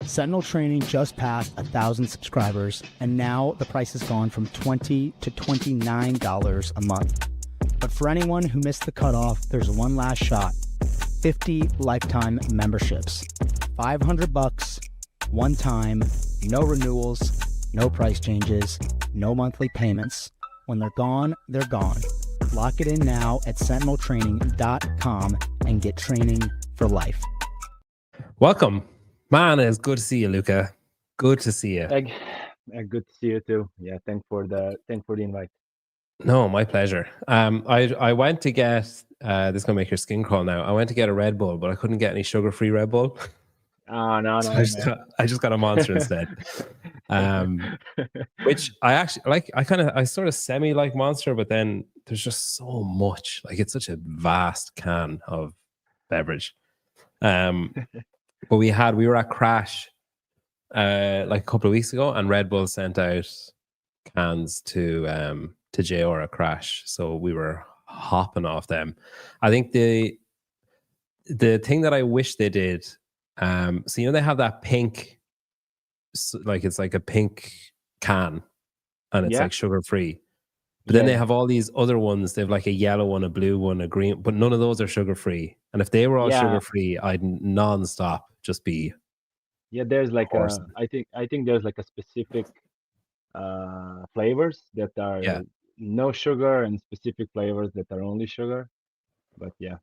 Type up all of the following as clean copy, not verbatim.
Sentinel Training just passed 1,000 subscribers, and now the price has gone from $20 to $29 a month. But for anyone who missed the cutoff, there's one last shot. 50 lifetime memberships. $500, one time, no renewals, no price changes, no monthly payments. When they're gone, they're gone. Lock it in now at sentineltraining.com and get training for life. Welcome. Man, it's good to see you, Luka. Good to see you. Good to see you too. Yeah, thanks for the invite. No, my pleasure. I went to get this is gonna make your skin crawl now. I went to get a Red Bull, but I couldn't get any sugar-free Red Bull. Oh no, So I just got a Monster instead. Which I actually like. I sort of semi like Monster, but then there's just so much. Like it's such a vast can of beverage. But we were at Crash like a couple of weeks ago, and Red Bull sent out cans to JR at Crash, so we were hopping off them. I think the thing that I wish they did, so you know they have that pink, like it's like a pink can, and it's like sugar free. But then they have all these other ones. They have like a yellow one, a blue one, a green, but none of those are sugar free. And if they were all sugar free, I'd non-stop just be. Yeah, there's like I think there's like a specific flavors that are no sugar and specific flavors that are only sugar. But yeah.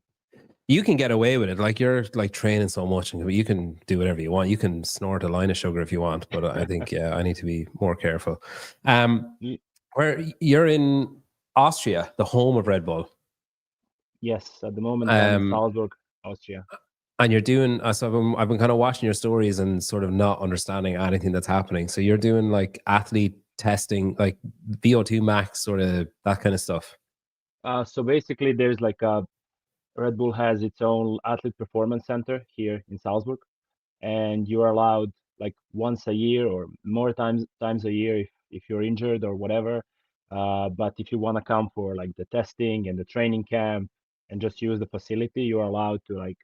You can get away with it. Like you're like training so much, and you can do whatever you want. You can snort a line of sugar if you want, but I think I need to be more careful. Where you're in Austria, the home of Red Bull. Yes, at the moment I'm in Salzburg, Austria. And you're doing, so I've been kind of watching your stories and sort of not understanding anything that's happening. So you're doing like athlete testing, like VO2 max, sort of that kind of stuff. So basically there's like Red Bull has its own athlete performance center here in Salzburg, and you are allowed like once a year or more times a year if you're injured or whatever. But if you want to come for like the testing and the training camp and just use the facility, you are allowed to like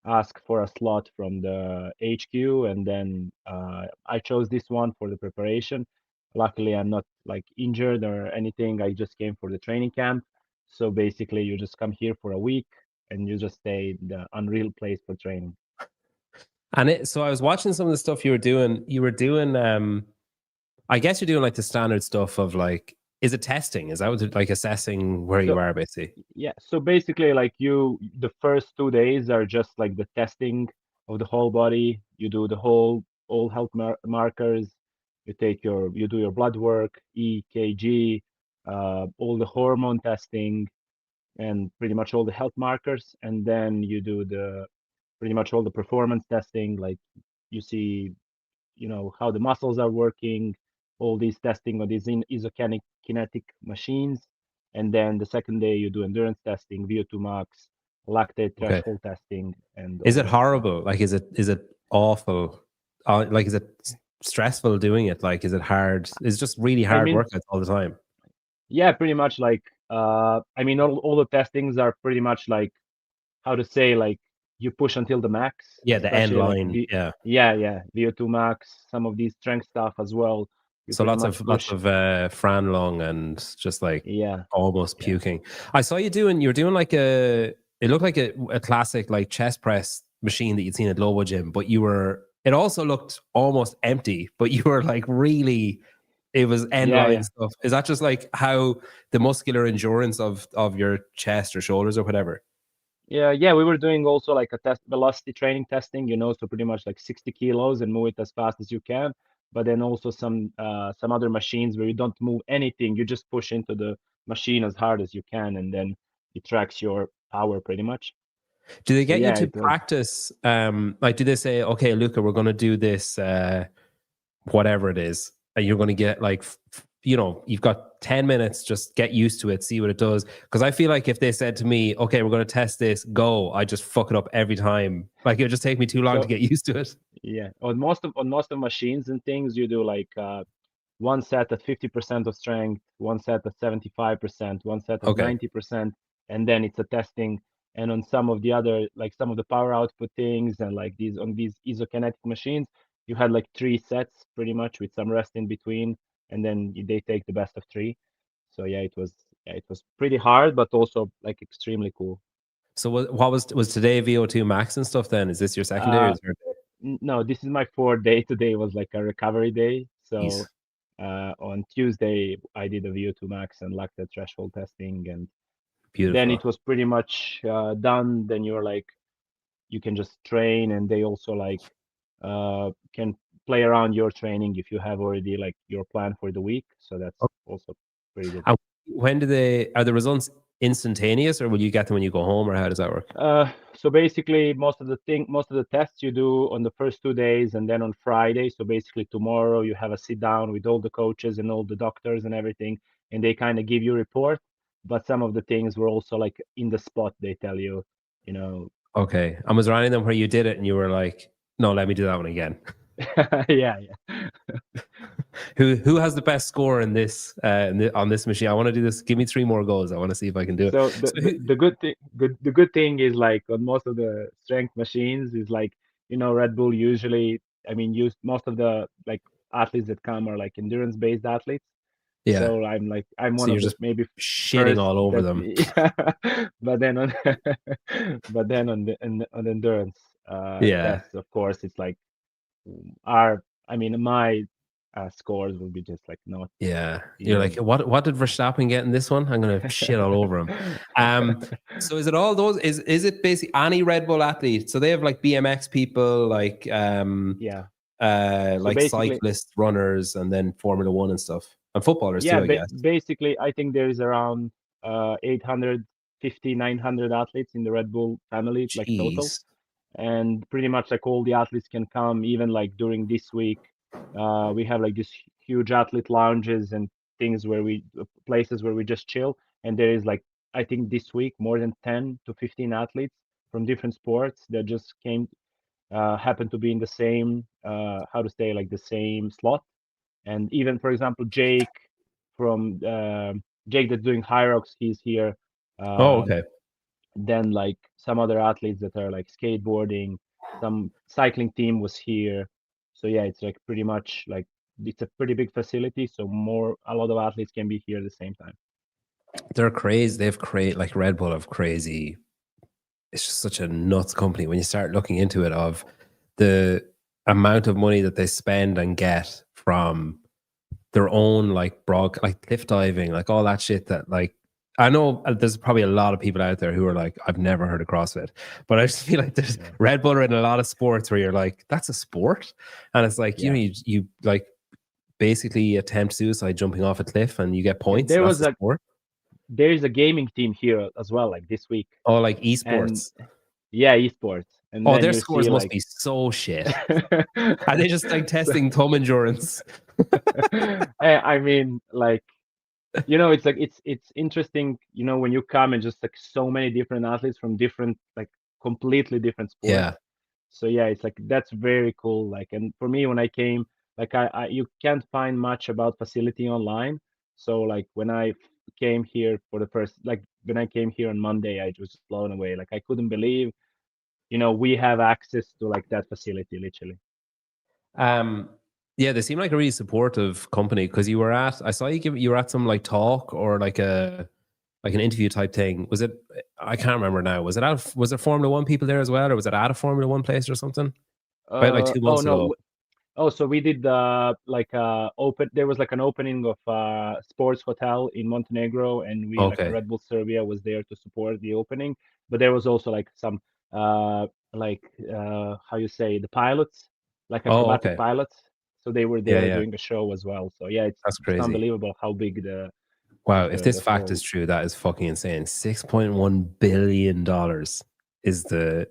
ask for a slot from the HQ. And then I chose this one for the preparation. Luckily, I'm not like injured or anything. I just came for the training camp. So basically, you just come here for a week and you just stay in the unreal place for training. And so I was watching some of the stuff you were doing. I guess you're doing like the standard stuff of like, is it testing? Is that what like assessing where you are basically? Yeah. So basically like the first 2 days are just like the testing of the whole body. You do all health markers. You do your blood work, EKG, all the hormone testing, and pretty much all the health markers. And then you do pretty much all the performance testing, like you see, how the muscles are working, all these testing on these isokinetic machines. And then the second day you do endurance testing, VO2 max, lactate threshold testing. And is it horrible? Like, is it awful? Like, is it stressful doing it? Like, is it hard? It's just really hard workouts all the time. Yeah, pretty much like, all the testings are pretty much like, how to say, like you push until the max. Yeah, the end line. Like yeah. VO2 max, some of these strength stuff as well. So lots of Fran Lung and just like almost puking. I saw you were doing like it looked like a classic like chest press machine that you'd seen at Lobo Gym, but it also looked almost empty, but you were like really, it was end line stuff. Is that just like how the muscular endurance of your chest or shoulders or whatever? Yeah, we were doing also like a test velocity training testing, so pretty much like 60 kilos and move it as fast as you can. But then also some other machines where you don't move anything, you just push into the machine as hard as you can, and then it tracks your power pretty much. Do they get you to practice? Like, do they say, okay, Luka, we're going to do this, whatever it is, and you're going to get like, you've got 10 minutes, just get used to it, see what it does. Because I feel like if they said to me, okay, we're going to test this, go, I just fuck it up every time. Like, it would just take me too long to get used to it. Yeah, on most of machines and things, you do like one set at 50% of strength, one set at 75%, one set at 90%, and then it's a testing. And on some of the other, like some of the power output things and like these isokinetic machines, you had like 3 sets pretty much with some rest in between, and then they take the best of 3. So yeah, it was pretty hard, but also like extremely cool. So what was today VO2 max and stuff then? Is this your second day or Uh, third no, this is my 4th day. Today was like a recovery day. day? So on Tuesday I did a VO2 max and lactate threshold testing, and then Beautiful. it was pretty much done. Then you're like, you can just train, and they also like can play around your training if you have already like your plan for the week. So that's also pretty good. And when are the results instantaneous, or will you get them when you go home, or how does that work? So basically, most of the tests you do on the first 2 days, and then on Friday. So basically, tomorrow you have a sit down with all the coaches and all the doctors and everything, and they kind of give you a report. But some of the things were also like in the spot. They tell you, you know. Okay. And was there any of them where you did it and you were like, no, let me do that one again? Yeah. Who has the best score in this on this machine? I want to do this. Give me 3 more goals. I want to see if I can do it. So the good thing is like on most of the strength machines is like, Red Bull usually, I mean, most of the like athletes that come are like endurance based athletes. Yeah. So I'm So one you're of the just maybe shitting first all over that, them. but then on on endurance Yeah. tests, of course, it's like my scores will be just like not Yeah. You're like, even. what did Verstappen get in this one? I'm gonna shit all over him. So is it all those? Is it basically any Red Bull athlete? So they have like BMX people, like Yeah. So like basically, cyclists, runners, and then Formula One and stuff, and footballers yeah, too, I guess. basically, I think there is around 850, 900 athletes in the Red Bull family, like total. Jeez. And pretty much like all the athletes can come, even like during this week. We have like this huge athlete lounges and things places where we just chill. And there is like, I think this week, more than 10 to 15 athletes from different sports that just happened to be in the same, like the same slot. And even, for example, from Jake that's doing High Rocks, he's here. Oh, Um, okay. then like some other athletes that are like skateboarding, some cycling team was here. So yeah, it's like pretty much like it's a pretty big facility. So a lot of athletes can be here at the same time. They're crazy. Like Red Bull have crazy. It's just such a nuts company when you start looking into it, of the amount of money that they spend and get from their own like like cliff diving, like all that shit that like, I know there's probably a lot of people out there who are like, I've never heard of CrossFit, but I just feel like there's Red Bull are in a lot of sports where you're like, that's a sport. And it's like, you like basically attempt suicide jumping off a cliff and you get points. There That's was the sport. there is a gaming team here as well, like this week. Oh, like And esports. yeah, esports. And Oh, then their you see scores must like be so shit. Are they just like testing thumb endurance? I mean, like, it's like it's interesting, when you come and just like so many different athletes from different, like completely different sports. Yeah. So yeah, it's like that's very cool. Like, and for me, when I came, like you can't find much about facility online. So like when I came here for the first, like when I came here on Monday, I was blown away. Like I couldn't believe, we have access to like that facility, literally. Yeah, they seem like a really supportive company, because I saw you were at some like talk or like an interview type thing. Was it, I can't remember now. Was it Formula One people there as well, or was it at a Formula One place or something? About like 2 months No. ago. Oh, so we did there was like an opening of sports hotel in Montenegro, and we like Okay. Red Bull Serbia was there to support the opening. But there was also like some how you say, the pilots, like Oh, acrobatic okay. pilots. So they were Yeah, there yeah. doing a show as well. So yeah, it's That's just crazy. unbelievable how big Wow, if this the fact whole. is true, that is fucking insane. $6.1 billion is the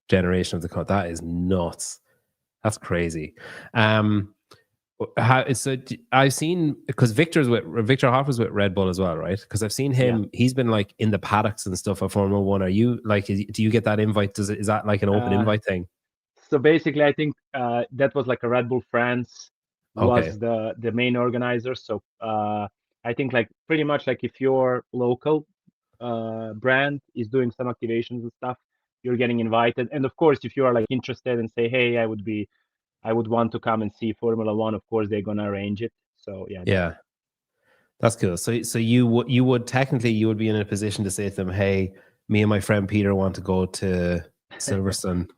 generation of the company. That is nuts. That's crazy. I've seen, because Victor Hoffer's with Red Bull as well, right? Because I've seen him. He's been like in the paddocks and stuff of Formula One. Are you like? Do you get that invite? Is that like an open invite thing? So basically, I think that was like a Red Bull France Okay. was the main organizer. So I think like pretty much like if your local brand is doing some activations and stuff, you're getting invited. And of course, if you are like interested and say, hey, I would want to come and see Formula One, of course they're gonna arrange it. So yeah. Yeah. That's cool. So you would technically you would be in a position to say to them, "Hey, me and my friend Peter want to go to Silverstone.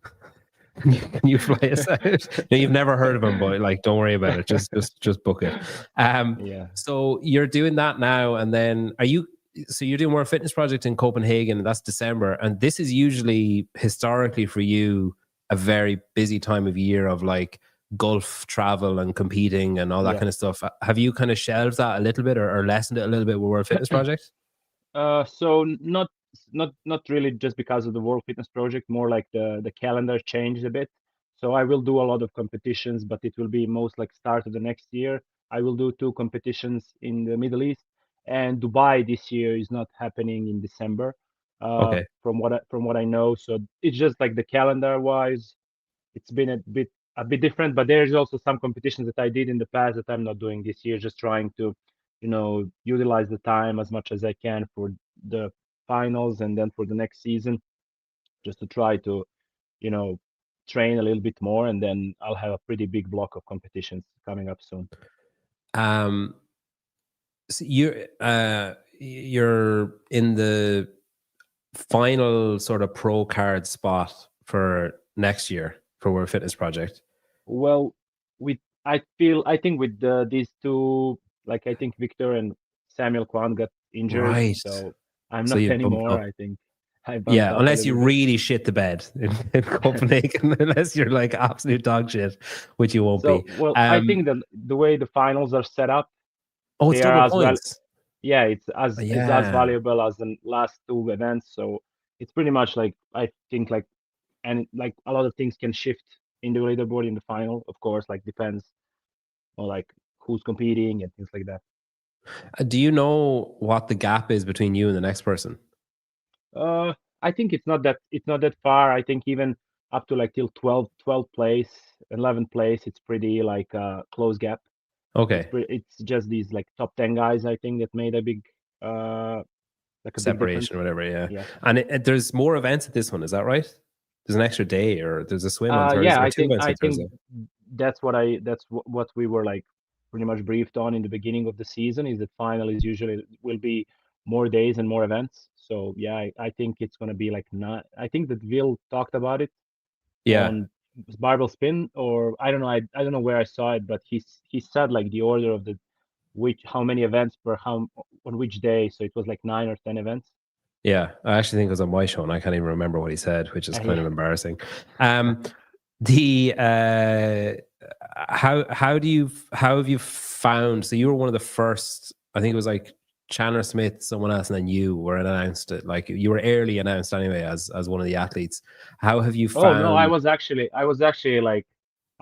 Can you fly us out?" No, you've never heard of him, but like, don't worry about it. Just book it. Yeah. So you're doing that now, and then so you're doing World Fitness Project in Copenhagen, and that's December, and this is usually historically for you a very busy time of year of like Gulf travel and competing and all that kind of stuff. Have you kind of shelved that a little bit or lessened it a little bit with World Fitness Project? So not really just because of the World Fitness Project, more like the calendar changed a bit. So I will do a lot of competitions, but it will be most like start of the next year. I will do 2 competitions in the Middle East, and Dubai this year is not happening in December. Okay. From what I know, so it's just like the calendar wise, it's been a bit different. But there's also some competitions that I did in the past that I'm not doing this year, just trying to utilize the time as much as I can for the finals and then for the next season, just to try to train a little bit more, and then I'll have a pretty big block of competitions coming up soon. So you're in the final sort of pro card spot for next year for World Fitness Project. Well, I think with these 2, like I think Victor and Samuel Kwan got injured, Right. so I'm So not you've bumped anymore. up. I think I bumped up a Unless you little bit. really shit the bed in Copenhagen, unless you're like absolute dog shit, which you won't So, be. well, I think that the way the finals are set up, Oh, it's they are double as well. points. Yeah, it's as Yeah. valuable as the last 2 events. So it's pretty much like, I think, like, and like a lot of things can shift in the leaderboard in the final. Of course, like depends on like who's competing and things like that. Do you know what the gap is between you and the next person? I think it's not that far. I think even up to like till 12th place, 11th place, it's pretty like a close gap. Okay. It's just these like top 10 guys, I think, that made a big like a big difference. Separation or whatever, yeah. Yeah. And there's more events at this one, is that right? There's an extra day, or there's a swim on Thursday, Yeah, or I 2 think events on Thursday. that's what we were like pretty much briefed on in the beginning of the season, is that final is usually will be more days and more events. So yeah, I think it's gonna be like, not. I think that Will talked about it Yeah. on barbell spin, or I don't know. I don't know where I saw it, but he said like the order of how many events on which day. So it was like 9 or 10 events. Yeah, I actually think it was on my show, and I can't even remember what he said, which is kind of Yeah. embarrassing. The how have you found? So you were one of the first. I think it was like Chandler Smith, someone else, and then you were announced. Like you were early announced anyway as one of the athletes. How have you Oh no, I found? was actually like,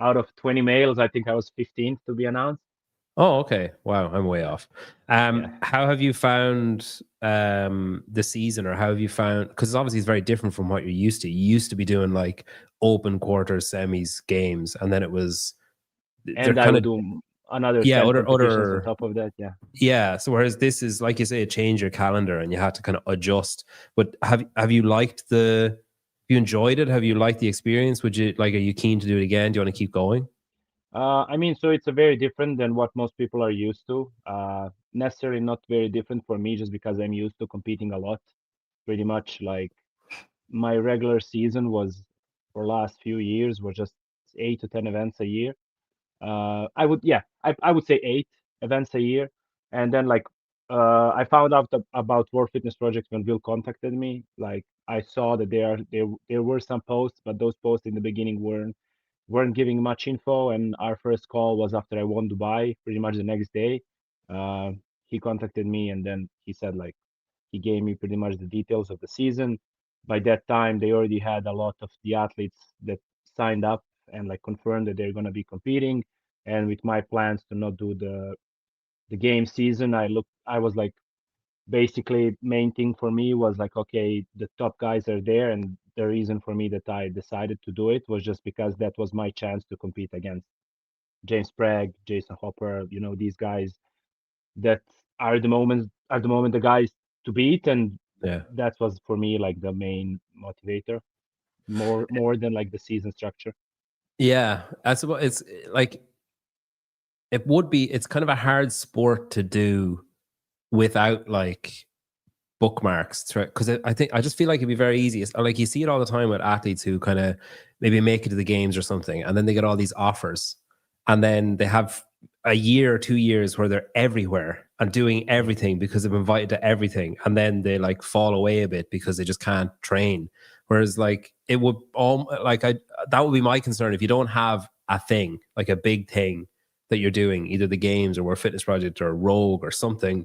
out of 20 males, I think I was 15th to be announced. Oh, okay. Wow, I'm way off. Yeah. How have you found the season, or how have you found? Because obviously it's very different from what you're used to. You used to be doing like open quarters, semis, games, and then it was they're And I kind would of do another 10 competitions on top of that. Yeah. yeah. So whereas this is, like you say, it changed your calendar and you had to kind of adjust. But have you liked have you enjoyed it? Have you liked the experience? Would you like? Are you keen to do it again? Do you want to keep going? I mean, so it's a very different than what most people are used to. Necessarily not very different for me, just because I'm used to competing a lot. Pretty much like my regular season was, for last few years, were just 8 to 10 events a year. I would say 8 events a year. And then like I found out about World Fitness Project when Will contacted me. Like I saw that there were some posts, but those posts in the beginning weren't giving much info. And our first call was after I won Dubai, pretty much the next day. He contacted me, and then he said, like, he gave me pretty much the details of the season. By that time, they already had a lot of the athletes that signed up and like confirmed that they're going to be competing. And with my plans to not do the game season, I was like, basically main thing for me was like, okay, the top guys are there, and the reason for me that I decided to do it was just because that was my chance to compete against James Sprague, Jason Hopper, these guys that are the moment the guys to beat. And Yeah. that was for me like the main motivator, more than like the season structure. Yeah, that's what it's like. It's kind of a hard sport to do without like bookmarks, because I just feel like it'd be very easy. It's like you see it all the time with athletes who kind of maybe make it to the games or something, and then they get all these offers, and then they have a year or 2 years where they're everywhere and doing everything because they've been invited to everything, and then they like fall away a bit because they just can't train. Whereas like it would that would be my concern if you don't have a thing, like a big thing that you're doing, either the games or World Fitness Project or Rogue or something,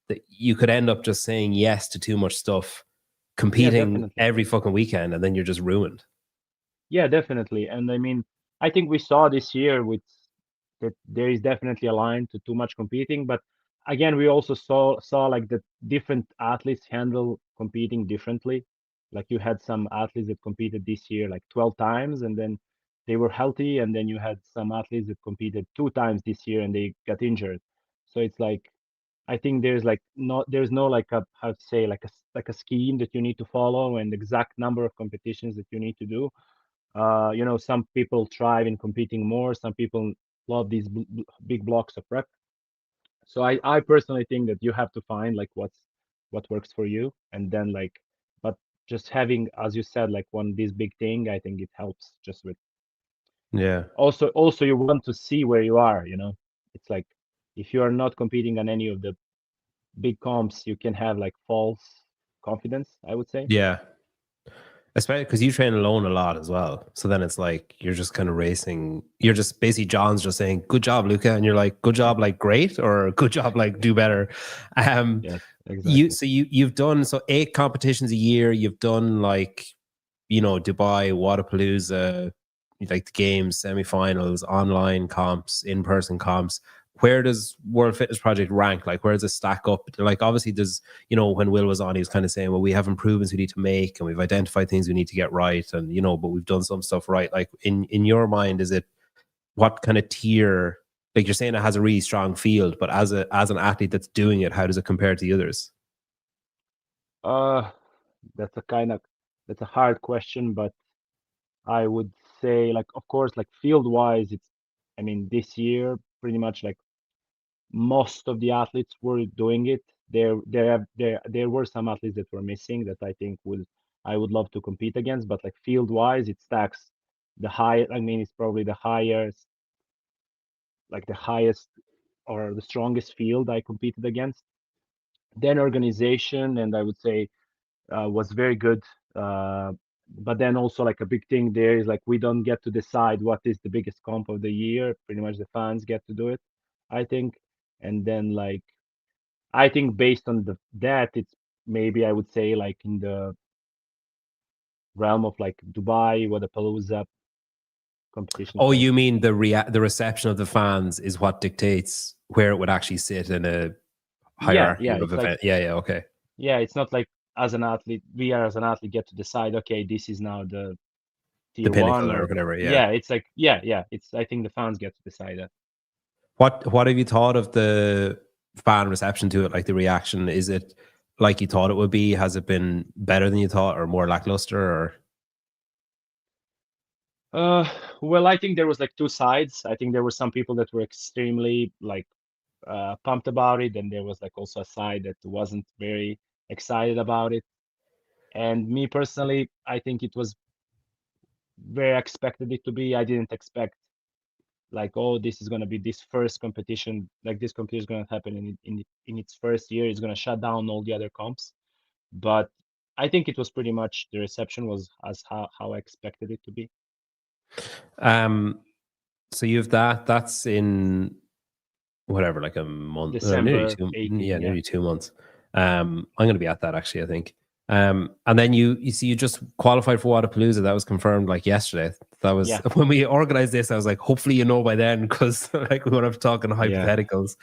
that you could end up just saying yes to too much stuff, competing every fucking weekend, and then you're just ruined. Yeah, definitely. And I mean, I think we saw this year with that there is definitely a line to too much competing. But again, we also saw like the different athletes handle competing differently. Like you had some athletes that competed this year like 12 times and then they were healthy, and then you had some athletes that competed 2 times this year and they got injured. So it's like I think there's no like a how to say like a scheme that you need to follow and exact number of competitions that you need to do. Some people thrive in competing more. Some people love these big blocks of prep. So I personally think that you have to find like what works for you, and then but just having, as you said, like this big thing, I think it helps just with. Yeah. Also, you want to see where you are. It's like if you are not competing on any of the big comps, you can have like false confidence, I would say. Yeah. Especially because you train alone a lot as well. So then it's like you're just kind of racing. You're just basically John's just saying, "Good job, Luka," and you're like, "Good job, like great," or "Good job, like do better." Yes, exactly. You've done 8 competitions a year. You've done like Dubai, Wadapalooza, like the games, semifinals, online comps, in-person comps. Where does World Fitness Project rank? Like, where does it stack up? Like, obviously, there's, when Will was on, he was kind of saying, well, we have improvements we need to make and we've identified things we need to get right. And, but we've done some stuff right. Like, in your mind, is it what kind of tier? Like, you're saying it has a really strong field, but as an athlete that's doing it, how does it compare to the others? That's a hard question, but I would say, like, of course, like field wise, I mean, this year, pretty much like most of the athletes were doing it. There were some athletes that were missing that I would love to compete against, but like field wise, it stacks the high. I mean, it's probably the highest or the strongest field I competed against. Then organization, and I would say was very good. But then also like a big thing there is like we don't get to decide what is the biggest comp of the year. Pretty much the fans get to do it, I think. And then like I think based on that, it's maybe I would say like in the realm of like Dubai, Wadapalooza competitions. Oh, you mean the reception of the fans is what dictates where it would actually sit in a hierarchy of event? Okay. Yeah, it's not like as an athlete, as an athlete get to decide, okay, this is now the tier pinnacle one or whatever. Yeah, it's like it's I think the fans get to decide that. What have you thought of the fan reception to it? Like the reaction, is it like you thought it would be? Has it been better than you thought, or more lackluster? Or well, I think there was like two sides. I think there were some people that were extremely like pumped about it, and there was like also a side that wasn't very excited about it. And me personally, I think it was where I expected it to be. I didn't expect like, oh, this is going to be this first competition, like this competition is going to happen in its first year. It's going to shut down all the other comps. But I think it was pretty much the reception was as how I expected it to be. So you have that's in whatever, like a month, December nearly 2, 18, nearly 2 months. I'm going to be at that actually, I think. And then you see, you just qualified for Wadapalooza. That was confirmed like yesterday. That was when we organized this. I was like, hopefully by then, because like we won't have to talk in hypotheticals.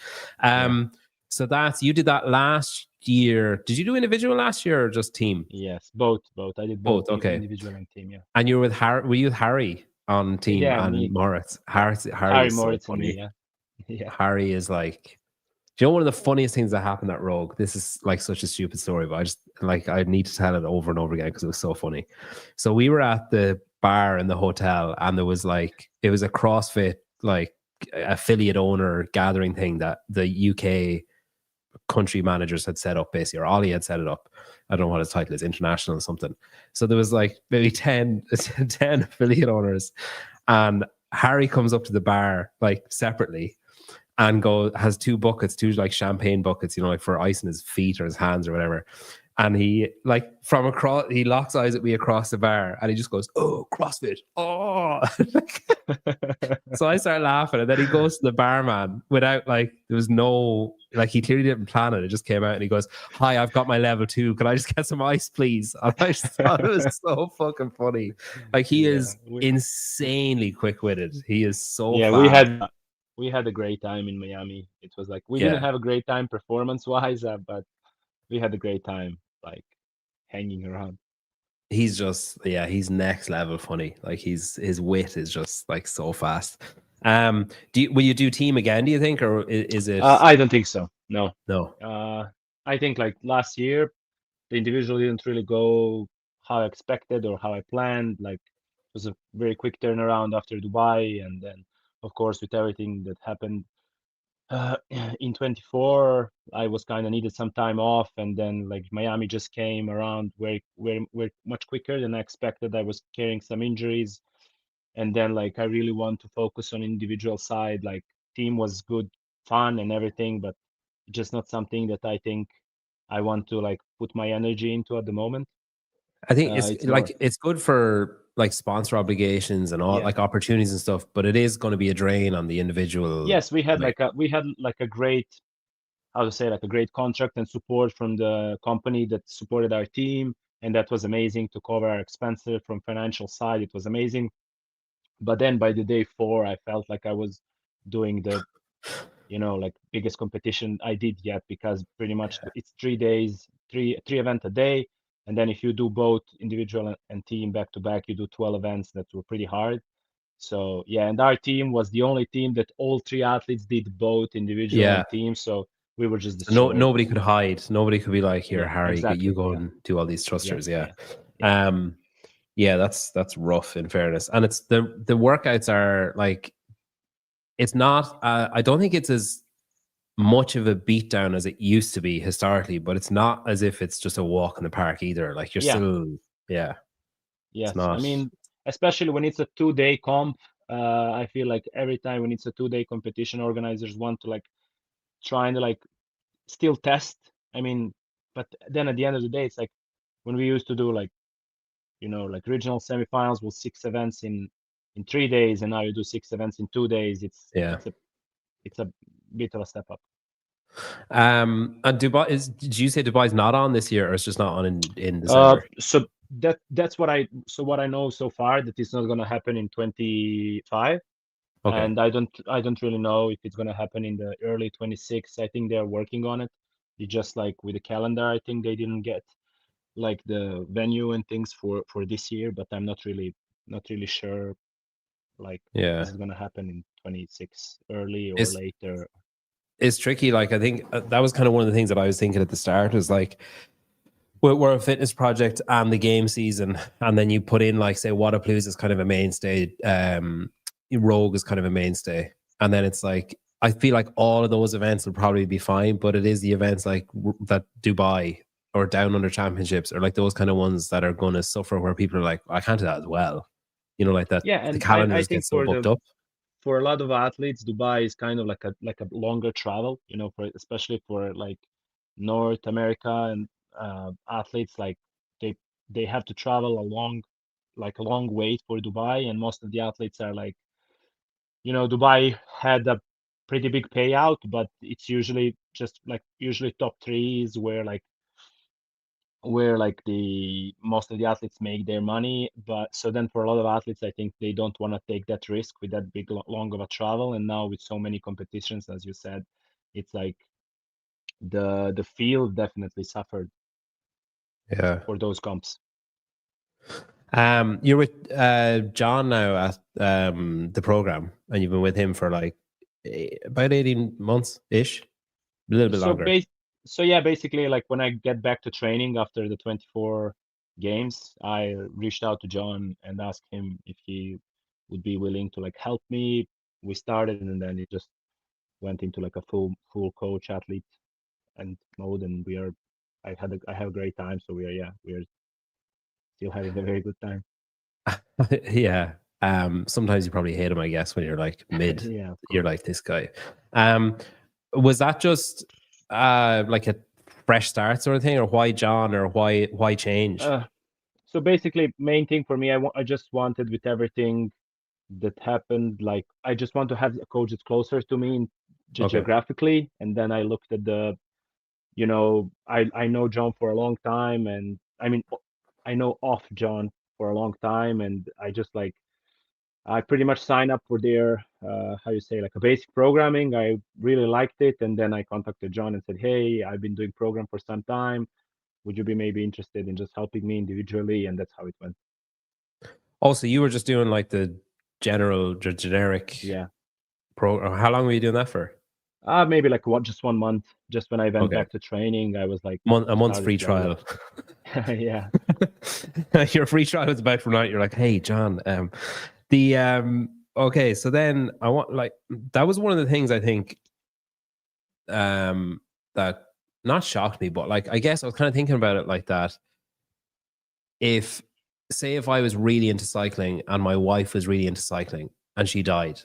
So you did that last year. Did you do individual last year or just team? Yes, both. I did both. Okay, individual and team. Yeah. And you were with Harry? Were you with Harry on team and Moritz? Harry is Moritz so funny. and me, yeah. Harry is like, do you know one of the funniest things that happened at Rogue? This is like such a stupid story, but I need to tell it over and over again because it was so funny. So we were at the bar in the hotel, and there was like, it was a CrossFit like affiliate owner gathering thing that the UK country managers had set up, basically, or Ollie had set it up. I don't know what his title is, international or something. So there was like maybe 10 affiliate owners, and Harry comes up to the bar like separately and has two like champagne buckets, you know, like for icing his feet or his hands or whatever. And he like from across, he locks eyes at me across the bar, and he just goes, "Oh, CrossFit, oh!" So I start laughing, and then he goes to the barman without like, there was no, like, he clearly didn't plan it. It just came out, and he goes, "Hi, I've got my level 2. Can I just get some ice, please?" And I just thought it was so fucking funny. Like, he is insanely quick-witted. He is so fast. We had a great time in Miami. It was like, we Yeah. didn't have a great time performance-wise, but we had a great time, like, hanging around. He's just, he's next level funny. Like, his wit is just like so fast. Will you do team again, do you think, or is it? I don't think so. No. No. I think like last year, the individual didn't really go how I expected or how I planned. Like, it was a very quick turnaround after Dubai, and then of course with everything that happened in 24, I was kind of needed some time off, and then like Miami just came around very much quicker than I expected. I was carrying some injuries, and then like I really want to focus on individual side. Like, team was good, fun and everything, but just not something that I think I want to like put my energy into at the moment. I think it's it's like, more, it's good for like sponsor obligations and all, like opportunities and stuff, but it is going to be a drain on the individual. Yes, we had like a great, how to say, like a great contract and support from the company that supported our team, and that was amazing to cover our expenses from financial side. It was amazing. But then by the day 4, I felt like I was doing the, you know, like biggest competition I did yet, because pretty much it's 3 days, three events a day. And then if you do both individual and team back to back, you do 12 events that were pretty hard. So yeah, and our team was the only team that all 3 athletes did both individual and team. So we were just destroyed. Nobody could hide. Nobody could be like, "Here, Yeah, Harry, exactly. you go and do all these thrusters." Yeah. That's rough, in fairness. And it's the workouts are like, it's not, I don't think it's as much of a beatdown as it used to be historically, but it's not as if it's just a walk in the park either. Like, you're still, Yes, it's not. I mean, especially when it's a 2-day comp, I feel like every time when it's a 2-day competition, organizers want to like trying to like still test. I mean, but then at the end of the day, it's like when we used to do like, you know, like regional semifinals with 6 events in 3 days, and now you do 6 events in 2 days. It's a bit of a step up. And Dubai did you say Dubai's not on this year, or it's just not on in December? So that's what I know so far, that it's not going to happen in 25. Okay. And I don't really know if it's going to happen in the early 26. I think they're working on it. It's just like with the calendar, I think they didn't get like the venue and things for this year, but I'm not really sure like is it going to happen in 26 early or later. It's tricky. Like, I think that was kind of one of the things that I was thinking at the start, was like, we're a fitness project and the game season, and then you put in like, say, Wadapalooza is kind of a mainstay, Rogue is kind of a mainstay, and then it's like, I feel like all of those events will probably be fine, but it is the events like that Dubai or Down Under Championships, or like those kind of ones that are going to suffer, where people are like, I can't do that as well, you know, like that. Yeah, and the calendars I think get so booked up. For a lot of athletes, Dubai is kind of like a longer travel, you know, for especially for like North America and athletes, like they have to travel a long way for Dubai, and most of the athletes are like, you know, Dubai had a pretty big payout, but it's usually just like top 3 is where the most of the athletes make their money. But so then for a lot of athletes, I think they don't want to take that risk with that big long of a travel. And now with so many competitions, as you said, it's like the field definitely suffered for those comps. You're with John now at the program, and you've been with him for like about 18 months ish, a little bit longer. So yeah, basically, like when I get back to training after the 24 games, I reached out to John and asked him if he would be willing to like help me. We started, and then it just went into like a full coach athlete and mode, and I have a great time. So we are still having a very good time. Yeah. Sometimes you probably hate him, I guess, when you're like mid. Yeah, of You're course. like this guy. Was that just like a fresh start sort of thing, or why John, or why change? So basically, main thing for me, I just wanted with everything that happened, like I just want to have a coach that's closer to me Okay. geographically. And then I looked at I know John for a long time, and I mean, I know off John for a long time, and I pretty much signed up for their how you say, like a basic programming. I really liked it, and then I contacted John and said, hey, I've been doing program for some time. Would you be maybe interested in just helping me individually? And that's how it went. Also, you were just doing like the generic Yeah. program. How long were you doing that for? Maybe like just 1 month. Just when I went Okay. back to training, I was like A month's started free slowly. trial. Yeah. Your free trial is about from night. You're like, hey, John, okay, so then I want, like, that was one of the things I think that not shocked me, but like I guess I was kind of thinking about it like that. If if I was really into cycling and my wife was really into cycling and she died,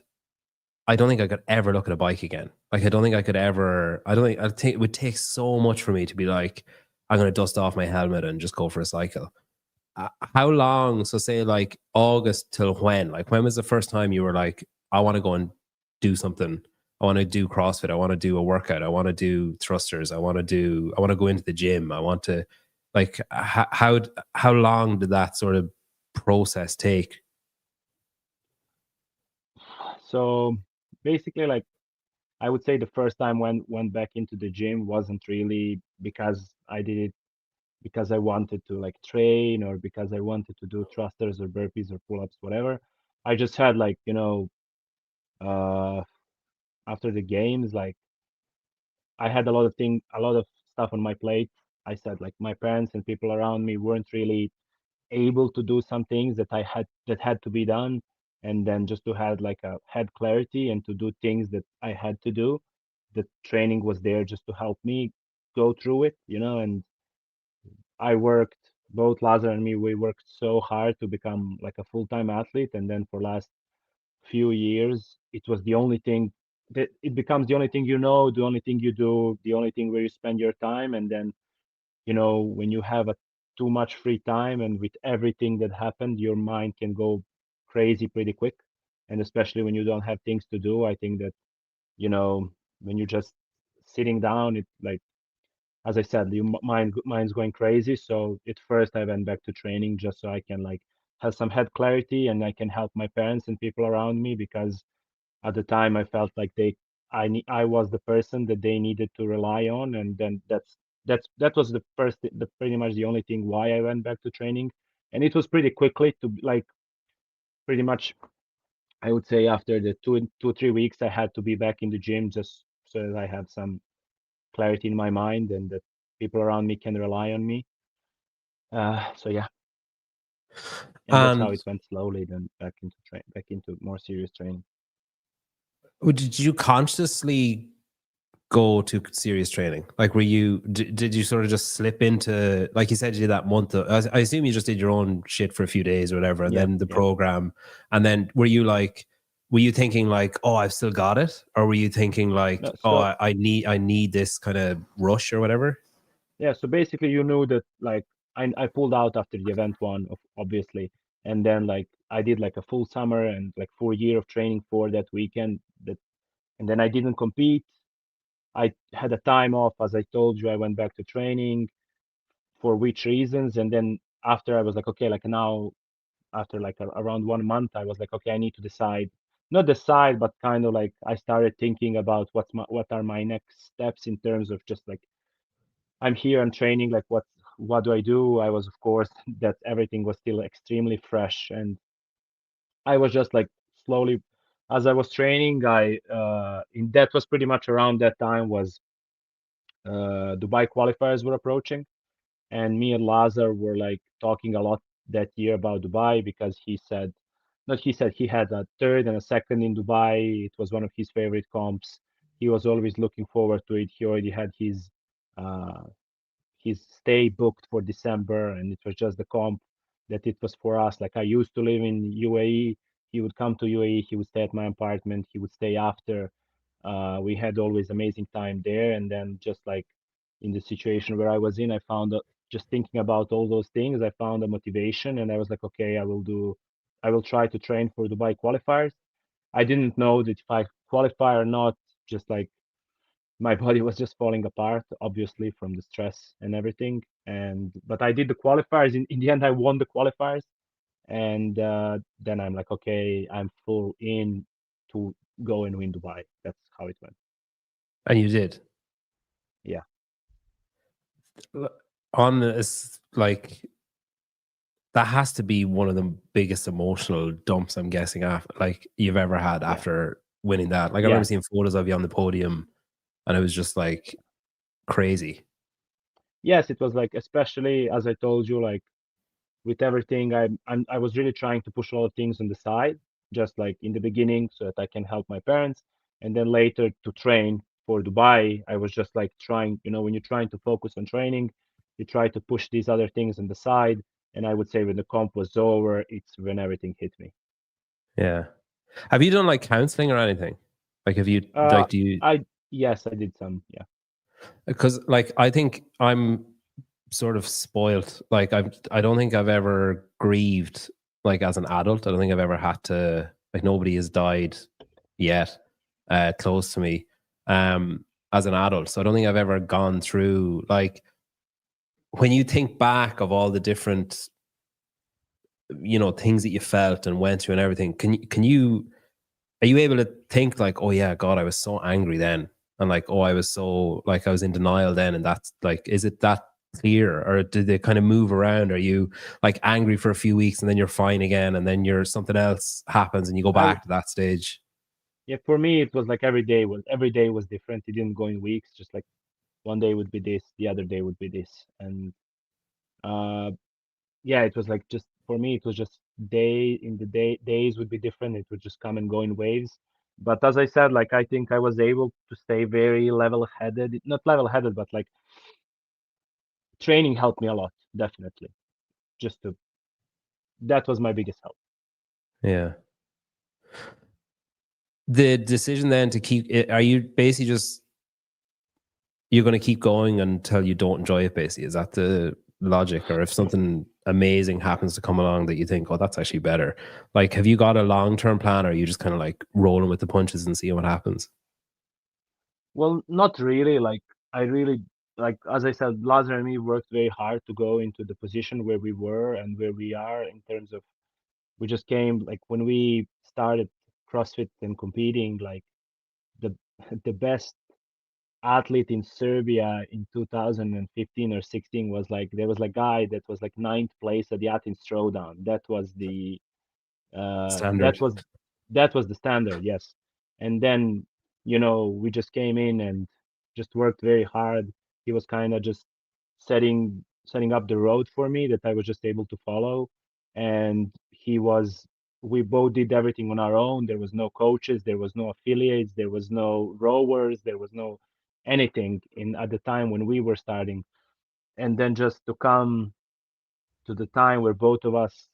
I don't think I could ever look at a bike again. Like, I don't think I could ever. I think it would take so much for me to be like, I'm going to dust off my helmet and just go for a cycle. How long? So say like August till when? Like, when was the first time you were like, I want to go and do something? I want to do CrossFit. I want to do a workout. I want to do thrusters. I want to go into the gym. I want to, like, how long did that sort of process take? So basically, like I would say the first time when went back into the gym wasn't really because I did it because I wanted to like train or because I wanted to do thrusters or burpees or pull-ups, whatever. I just had like, uh after the games, like I had a lot of stuff on my plate. I said like my parents and people around me weren't really able to do some things that had to be done, and then just to have like a head clarity and to do things that I had to do. The training was there just to help me go through it, and I worked, both Lazar and me, we worked so hard to become like a full-time athlete, and then for last few years it was the only thing that it becomes the only thing, the only thing you do, the only thing where you spend your time. And then when you have a too much free time and with everything that happened, your mind can go crazy pretty quick. And especially when you don't have things to do, I think that when you're just sitting down, it like, as I said, your mind's going crazy. So at first I went back to training just so I can like have some head clarity and I can help my parents and people around me, because at the time I felt like I was the person that they needed to rely on. And then that was the pretty much the only thing why I went back to training. And it was pretty quickly to like pretty much, I would say after the 2 3 weeks I had to be back in the gym just so that I have some clarity in my mind and that people around me can rely on me. So yeah, and that's how And it went slowly then back into more serious training. did you consciously go to serious training? Like, did you sort of just slip into, like you said, you did that month I assume you just did your own shit for a few days or whatever, and Yeah, then the yeah. program, and then were you thinking like, oh, I've still got it, or were you thinking like, No, oh, so I need this kind of rush or whatever? yeah, so basically you knew that like I pulled out after the event one, obviously, and then like I did like a full summer and like 4 year of training for that weekend, and then I didn't compete. I had a time off, as I told you. I went back to training for which reasons, and then after I was like, okay, like now after like around 1 month, I was like, okay, I need to decide, not decide, but kind of like I started thinking about what are my next steps in terms of just like I'm here, I'm training, like what do I do? I was, of course, that everything was still extremely fresh, and I was just like slowly as I was training, in that was pretty much around that time was Dubai qualifiers were approaching. And me and Lazar were like talking a lot that year about Dubai because he said, not he said, he had a third and a second in Dubai. It was one of his favorite comps. He was always looking forward to it. He already had uh, his stay booked for December, and it was just the comp that it was for us. Like I used to live in UAE. He would come to UAE. He would stay at my apartment. He would stay after. We had always amazing time there, and then just like in the situation where I was in, I found just thinking about all those things, I found a motivation, and I was like, okay, I will try to train for Dubai qualifiers. I didn't know that if I qualify or not, just like my body was just falling apart, obviously from the stress and everything. And but I did the qualifiers. In the end, I won the qualifiers, and then I'm like, okay, I'm full in to go and win Dubai. That's how it went. And you did. Yeah. On this, like, that has to be one of the biggest emotional dumps, I'm guessing, after like you've ever had after winning that. Like I remember seeing photos of you on the podium, and it was just like crazy. Yes, it was like, especially as I told you, like with everything, I was really trying to push a lot of things on the side, just like in the beginning, so that I can help my parents, and then later to train for Dubai. I was just like trying, when you're trying to focus on training, you try to push these other things on the side. And I would say when the comp was over, it's when everything hit me. Yeah. Have you done like counseling or anything? Like, have you like, do you? Yes, I did some. Yeah. Because like I think I'm sort of spoiled. Like I don't think I've ever grieved like as an adult. I don't think I've ever had to, like, nobody has died yet close to me as an adult. So I don't think I've ever gone through, like, when you think back of all the different things that you felt and went through and everything, are you able to think like, oh yeah, God, I was so angry then, and like, oh, I was so, like, I was in denial then, and that's like, is it that clear, or did they kind of move around? Are you like angry for a few weeks and then you're fine again, and then something else happens and you go back to that stage? Yeah, for me it was like every day was different. It didn't go in weeks. Just like one day would be this, the other day would be this, and yeah, it was like, just for me, it was just days would be different. It would just come and go in waves. But as I said, like I think I was able to stay very level-headed, not level-headed, but like training helped me a lot, definitely. That was my biggest help. Yeah. The decision then to keep it, are you basically just, you're going to keep going until you don't enjoy it, basically? Is that the logic? Or if something amazing happens to come along that you think, oh, that's actually better, like, have you got a long-term plan, or are you just kind of like rolling with the punches and seeing what happens? Well, not really. Like I really, like as I said, Lazar and me worked very hard to go into the position where we were and where we are, in terms of, we just came, like when we started CrossFit and competing, like the the best athlete in Serbia in 2015 or 16 was like, there was like guy that was like ninth place at the Athens Throwdown. That was the uh that Standard. was that was the standard, yes. And then, we just came in and just worked very hard. He was kind of just setting up the road for me that I was just able to follow. And we both did everything on our own. There was no coaches, there was no affiliates, there was no rowers, there was no anything in at the time when we were starting. And then just to come to the time where both of us,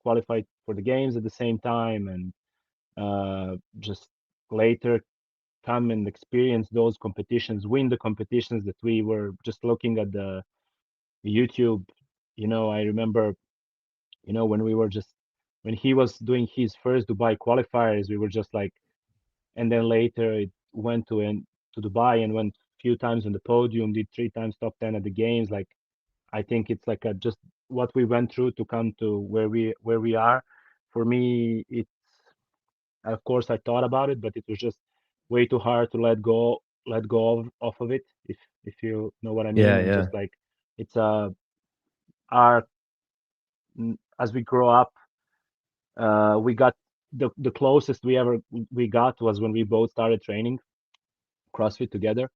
qualified for the games at the same time, and just later come and experience those competitions, win the competitions that we were just looking at the YouTube. I remember, when he was doing his first Dubai qualifiers, we were just like, and then later it went to Dubai and went a few times on the podium, did 3 times top 10 at the games. Like I think it's like just what we went through to come to where we are. For me, it's, of course I thought about it, but it was just way too hard to let go of it, if you know what I mean. Yeah, And yeah. just like, it's our as we grow up, we got the closest we got was when we both started training CrossFit together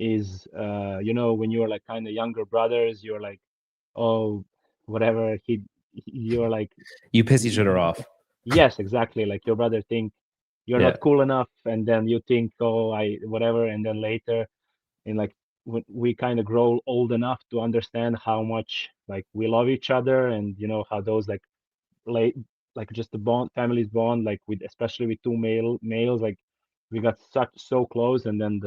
is, when you're like kind of younger brothers, you're like, oh, whatever, you're like, You piss each other off. yes, exactly. Like your brother think you're Yeah. not cool enough, and then you think, oh, whatever, and then later, and like when we kind of grow old enough to understand how much like we love each other, and how those like like just the bond, families bond, like with especially with two males, like we got so close, and then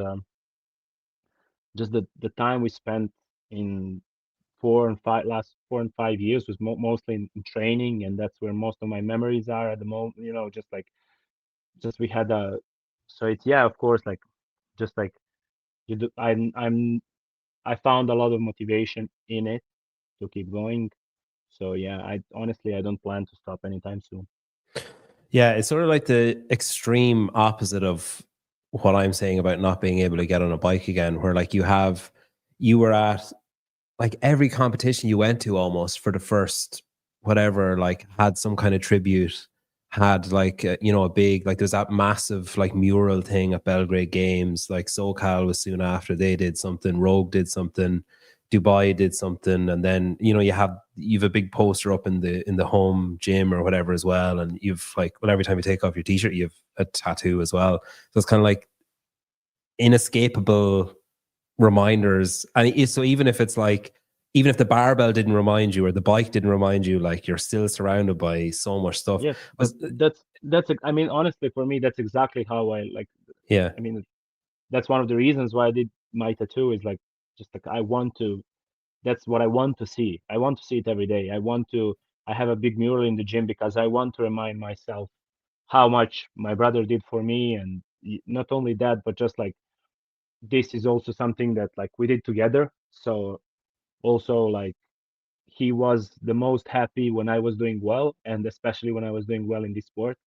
just the time we spent in last 4 and 5 years was mostly in training, and that's where most of my memories are at the moment. Just we had a so it's yeah, of course, like just like you do, I found a lot of motivation in it to keep going. So yeah, I don't plan to stop anytime soon. Yeah, it's sort of like the extreme opposite of what I'm saying about not being able to get on a bike again, where like you were at like every competition you went to almost for the first whatever, like had some kind of tribute, had like a big, like there's that massive like mural thing at Belgrade Games, like SoCal was soon after, they did something, Rogue did something, Dubai did something, and then you've a big poster up in the home gym or whatever as well, and you've like, well, every time you take off your t-shirt you've a tattoo as well, so it's kind of like inescapable reminders. And so even if it's like, even if the barbell didn't remind you or the bike didn't remind you, like you're still surrounded by so much stuff. Yes, but I mean, honestly, for me, that's exactly how I like. Yeah. I mean, that's one of the reasons why I did my tattoo, is like just like I want to. That's what I want to see. I want to see it every day. I have a big mural in the gym because I want to remind myself how much my brother did for me, and not only that, but just like this is also something that like we did together. So also like he was the most happy when I was doing well, and especially when I was doing well in this sport.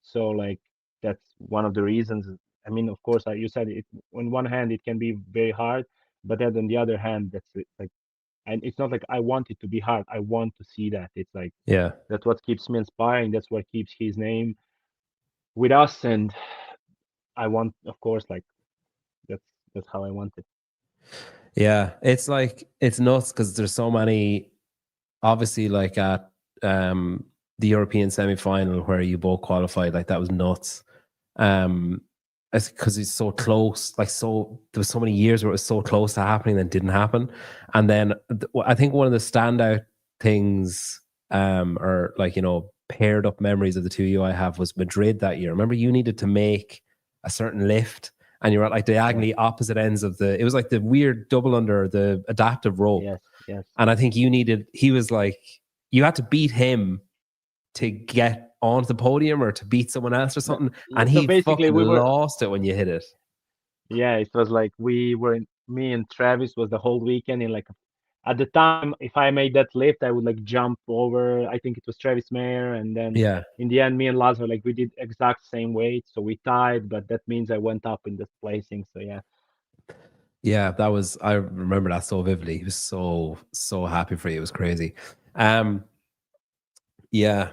So like that's one of the reasons. I mean, of course, like you said, it on one hand it can be very hard, but then on the other hand, that's it, like, and it's not like I want it to be hard. I want to see that. It's like Yeah. that's what keeps me inspiring. That's what keeps his name with us, and I want, of course, like that's that's how I want it. Yeah. It's like, it's nuts because there's so many, obviously like at the European semi-final where you both qualified, like that was nuts. It's because it's so close, like, so there was so many years where it was so close to happening then didn't happen. And then I think one of the standout things or like paired up memories of the two of you I have was Madrid that year. Remember you needed to make a certain lift and you were at like diagonally opposite ends of it was like the weird double under the adaptive rope. Yes, yes. And I think he was like, you had to beat him to get onto the podium or to beat someone else or something. And So he basically, fucking lost it when you hit it. Yeah, it was like me and Travis was the whole weekend in like, at the time, if I made that lift, I would like jump over, I think it was Travis Mayer. And then Yeah. in the end, me and Lazar, like we did exact same weight. So we tied, but that means I went up in the placing. So yeah. Yeah, I remember that so vividly. He was so happy for you. It was crazy. Yeah,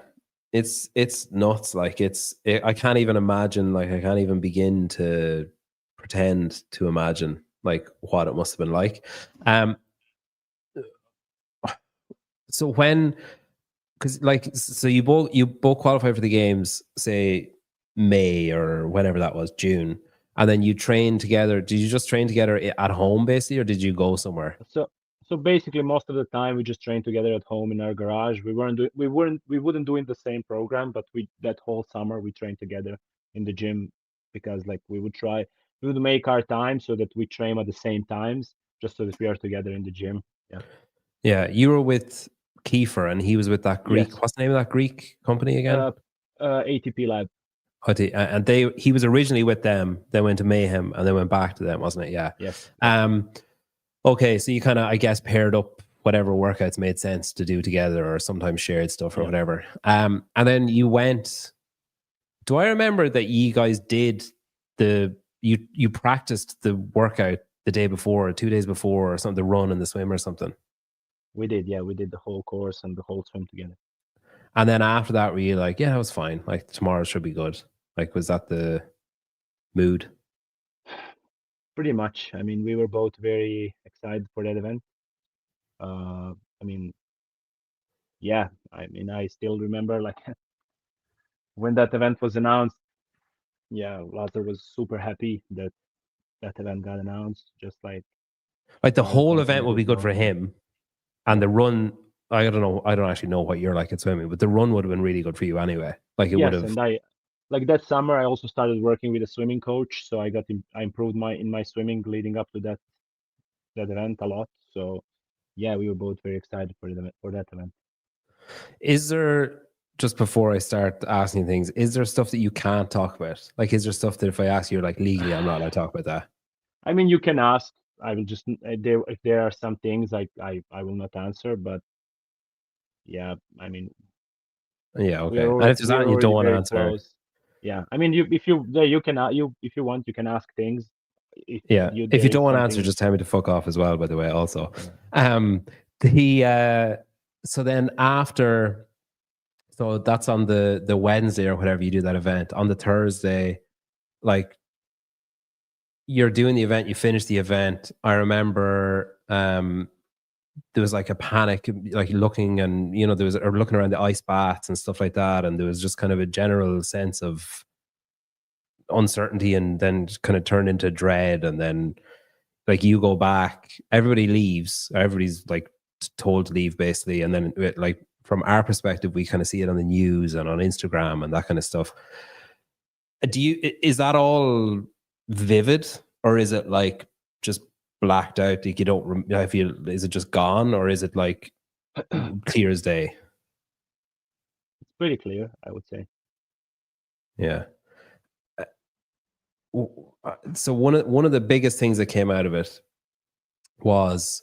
it's nuts. Like I can't even imagine, like I can't even begin to pretend to imagine like what it must have been like. So when, because like, so you both qualified for the games, say May or whenever that was, June, and then you trained together. Did you just train together at home basically, or did you go somewhere? So basically, most of the time we just trained together at home in our garage. We wouldn't doing the same program, but that whole summer we trained together in the gym, because like we would make our time so that we train at the same times, just so that we are together in the gym. Yeah. Yeah, you were with Kiefer, and he was with that Greek. Yes. What's the name of that Greek company again? ATP Lab. And he was originally with them, then went to Mayhem, and then went back to them, wasn't it? Yeah. Yes. Okay, so you kind of, I guess, paired up whatever workouts made sense to do together, or sometimes shared stuff or whatever. And then you went. Do I remember that you guys did you practiced the workout the day before, or 2 days before, or something, the run and the swim or something? We did, yeah. We did the whole course and the whole swim together. And then after that, were you like, yeah, that was fine. Like tomorrow should be good. Like, was that the mood? Pretty much. I mean, we were both very excited for that event. I mean, yeah. I mean, I still remember like when that event was announced. Yeah, Lazar was super happy that that event got announced. Just like Like the all the whole event companies will were be good for going. him, and Yeah. the run. I don't know. I don't actually know what you're like at swimming, but the run would have been really good for you anyway. Like it would Yes, have. and I like that summer. I also started working with a swimming coach, so I improved my swimming leading up to that event a lot. So yeah, we were both very excited for that event. Is there, just before I start asking things, is there stuff that you can't talk about? Like, is there stuff that if I ask you, like legally, I'm not allowed to talk about that? I mean, you can ask. I will just there if there are some things I will not answer, but yeah, I mean, Yeah, okay. And if there's we are anything you don't already want to very answer, close. Yeah, I mean, you can if you want, you can ask things. If yeah. If there you is don't want to answer, something. just tell me to fuck off as well. By the way, also, Yeah. um, the so then after, so that's on the Wednesday or whatever you do that event. On the Thursday, like you're doing the event, you finish the event. I remember there was like a panic, like looking and there was or looking around the ice baths and stuff like that, and there was just kind of a general sense of uncertainty, and then kind of turned into dread, and then like you go back, everybody leaves, everybody's like told to leave basically, and then like from our perspective, we kind of see it on the news and on Instagram and that kind of stuff. Is that all vivid, or is it like just blacked out? Like you don't, if you, is it just gone, or is it like clear as day? It's pretty clear, I would say. Yeah. So one of the biggest things that came out of it was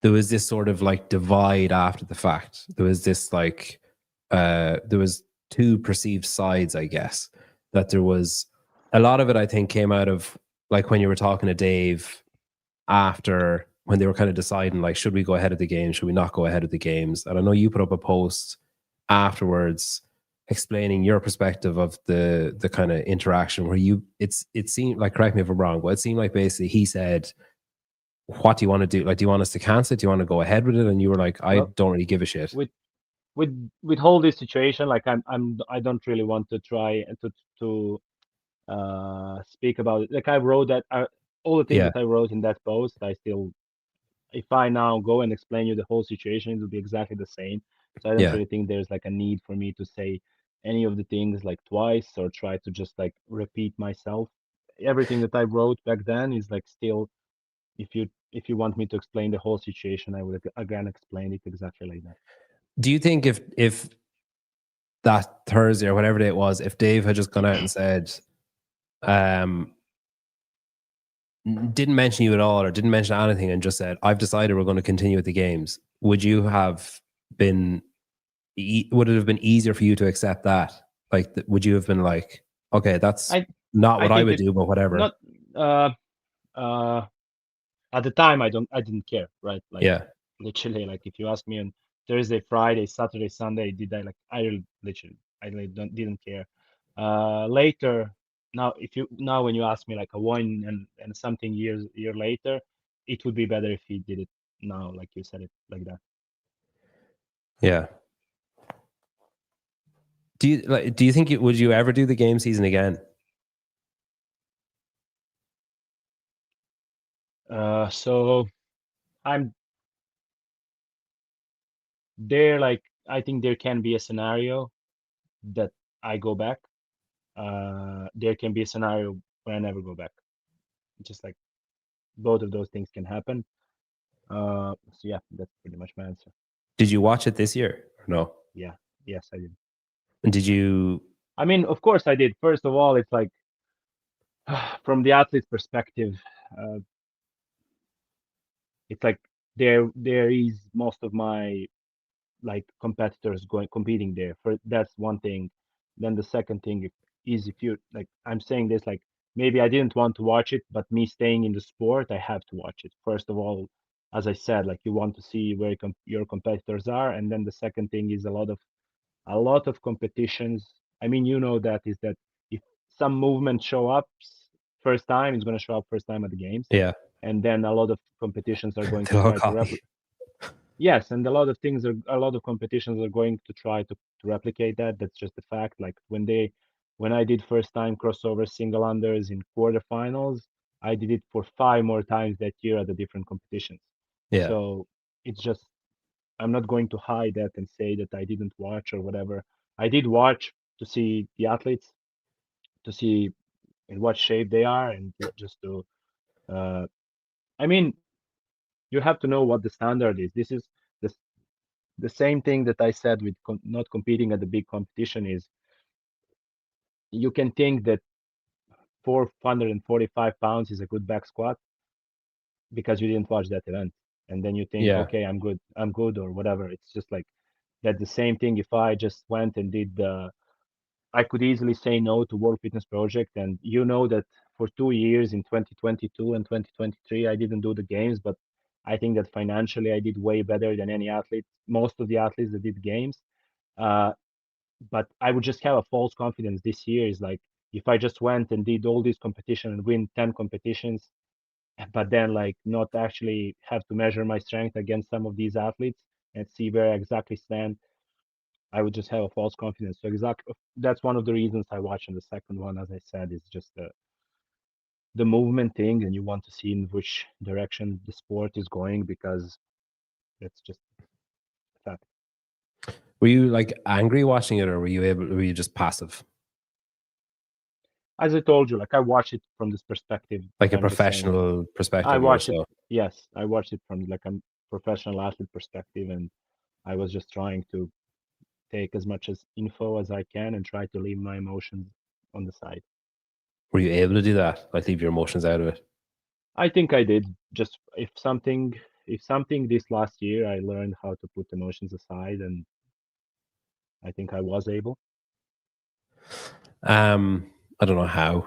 there was this sort of like divide after the fact. There was this like there was two perceived sides, I guess. That there was a lot of it, I think, came out of like when you were talking to Dave after when they were kind of deciding like, should we go ahead of the games, should we not go ahead of the games? And I know you put up a post afterwards explaining your perspective of the kind of interaction where it seemed like, correct me if I'm wrong, but it seemed like basically he said, what do you want to do? Like, do you want us to cancel it? Do you want to go ahead with it? And you were like, I Well, don't really give a shit. with whole this situation, like I don't really want to try to speak about it. Like I wrote that all the things Yeah. that I wrote in that post, I still, if I now go and explain you the whole situation, it will be exactly the same. So I don't Yeah. really think there's like a need for me to say any of the things like twice or try to just like repeat myself. Everything that I wrote back then is like still, if you want me to explain the whole situation, I would again explain it exactly like that. Do you think if that Thursday or whatever day it was, if Dave had just gone out and said, didn't mention you at all or didn't mention anything and just said, I've decided we're going to continue with the games, would you have been, would it have been easier for you to accept that? Like, would you have been like, okay, that's I not I what I think would it do, but whatever. not uh uh at the time I didn't care, right? Like Yeah. literally, like if you ask me on Thursday, Friday, Saturday, Sunday, did I like I really literally I really didn't care. Later, now when you ask me like a one and something year later, it would be better if he did it now, like you said it like that. Yeah. Do you think would you ever do the game season again? So I'm there, like I think there can be a scenario that I go back. There can be a scenario where I never go back. Just like both of those things can happen. So yeah, that's pretty much my answer. Did you watch it this year or no? Yeah, yes, I did. And did you? I mean, of course I did. First of all, it's like from the athlete's perspective, uh, it's like there is most of my like competitors competing there. For that's one thing. Then the second thing is if you like, I'm saying this like maybe I didn't want to watch it, but me staying in the sport, I have to watch it. First of all, as I said, like you want to see where your competitors are, and then the second thing is a lot of competitions. I mean, you know that is that if some movement show up, first time. It's going to show up first time at the games. Yeah. And then a lot of competitions are going to They'll all try to copy. replicate. Yes, and a lot of competitions are going to try to replicate that. That's just a fact. Like when I did first time crossover single unders in quarterfinals, I did it for 5 more times that year at the different competitions. Yeah. So it's just, I'm not going to hide that and say that I didn't watch or whatever. I did watch to see the athletes, to see in what shape they are, and just to, I mean, you have to know what the standard is. This is the the same thing that I said with not competing at the big competition is you can think that 445 pounds is a good back squat because you didn't watch that event. And then you think, Yeah. okay, I'm good or whatever. It's just like that. The same thing if I just went and did I could easily say no to World Fitness Project. And you know that for 2 years in 2022 and 2023, I didn't do the games, but I think that financially I did way better than any athlete, most of the athletes that did games. But I would just have a false confidence this year. Is like if I just went and did all these competitions and win 10 competitions, but then like not actually have to measure my strength against some of these athletes and see where I exactly stand, I would just have a false confidence. So exactly that's one of the reasons I watch. And the second one, as I said, is just the movement thing, and you want to see in which direction the sport is going because that's just a fact. Were you like angry watching it, or were you just passive? As I told you, like I watch it from this perspective, Like a I'm just saying, professional perspective I more watch it. so. Yes, I watched it from like a professional athlete perspective, and I was just trying to take as much as info as I can and try to leave my emotions on the side. Were you able to do that? Like leave your emotions out of it? I think I did. Just if something this last year I learned how to put emotions aside, and I think I was able. I don't know how.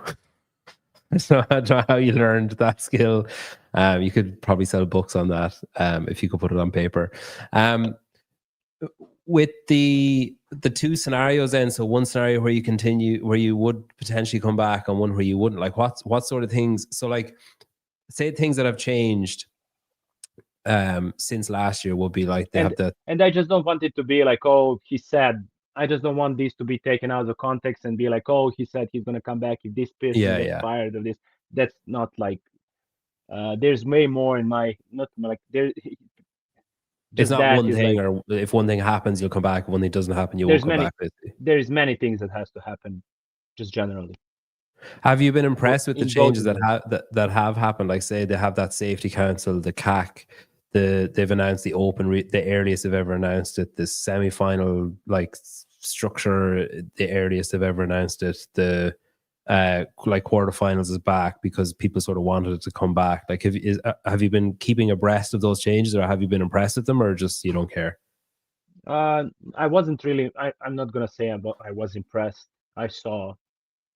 I don't know how you learned that skill. You could probably sell books on that if you could put it on paper. With the two scenarios then, so one scenario where you continue, where you would potentially come back, and one where you wouldn't, like what sort of things? So like say things that have changed since last year would be like they have the, and I just don't want it to be like, oh, he said. I just don't want these to be taken out of context and be like, oh, he said he's gonna come back if this person gets fired or this. That's not like. There's way more in my not like there. It's not one thing, like, or if one thing happens, you'll come back. If one thing doesn't happen, you won't come back. Basically. There's many things that has to happen, just generally. Have you been impressed with the changes that have happened? Like, say they have that safety council, the CAC, they've announced the open, the earliest they've ever announced it. The semi-final like structure, the earliest they've ever announced it. The like quarterfinals is back because people sort of wanted it to come back. Like, have you been keeping abreast of those changes, or have you been impressed with them, or just you don't care? I wasn't really. I'm not gonna say I was impressed. I saw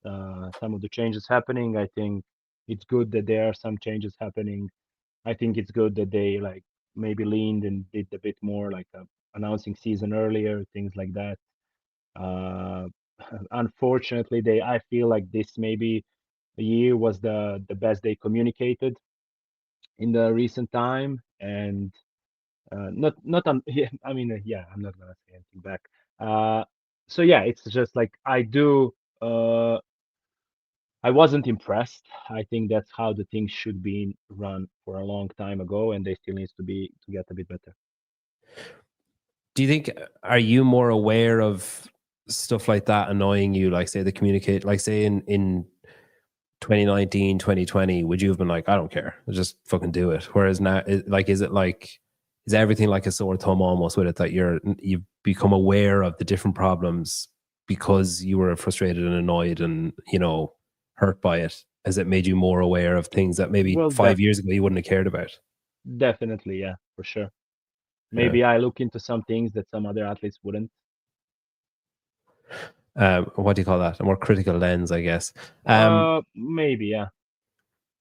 some of the changes happening. I think it's good that there are some changes happening. I think it's good that they like maybe leaned and did a bit more like announcing season earlier, things like that. Unfortunately, I feel like this maybe a year was the best they communicated in the recent time, and not yeah, I mean yeah, I'm not gonna say anything back. So yeah, it's just like I wasn't impressed. I think that's how the thing should be run for a long time ago, and they still needs to get a bit better. Do you think, are you more aware of stuff like that annoying you? Like say the communicate, like say in 2019, 2020, would you have been like, I don't care, I'll just fucking do it? Whereas now, is everything like a sore thumb almost with it, that you've become aware of the different problems because you were frustrated and annoyed and, you know, hurt by it? Has it made you more aware of things that maybe 5 years ago you wouldn't have cared about? Definitely, yeah, for sure. Maybe I look into some things that some other athletes wouldn't. What do you call that? A more critical lens, I guess. Maybe, yeah.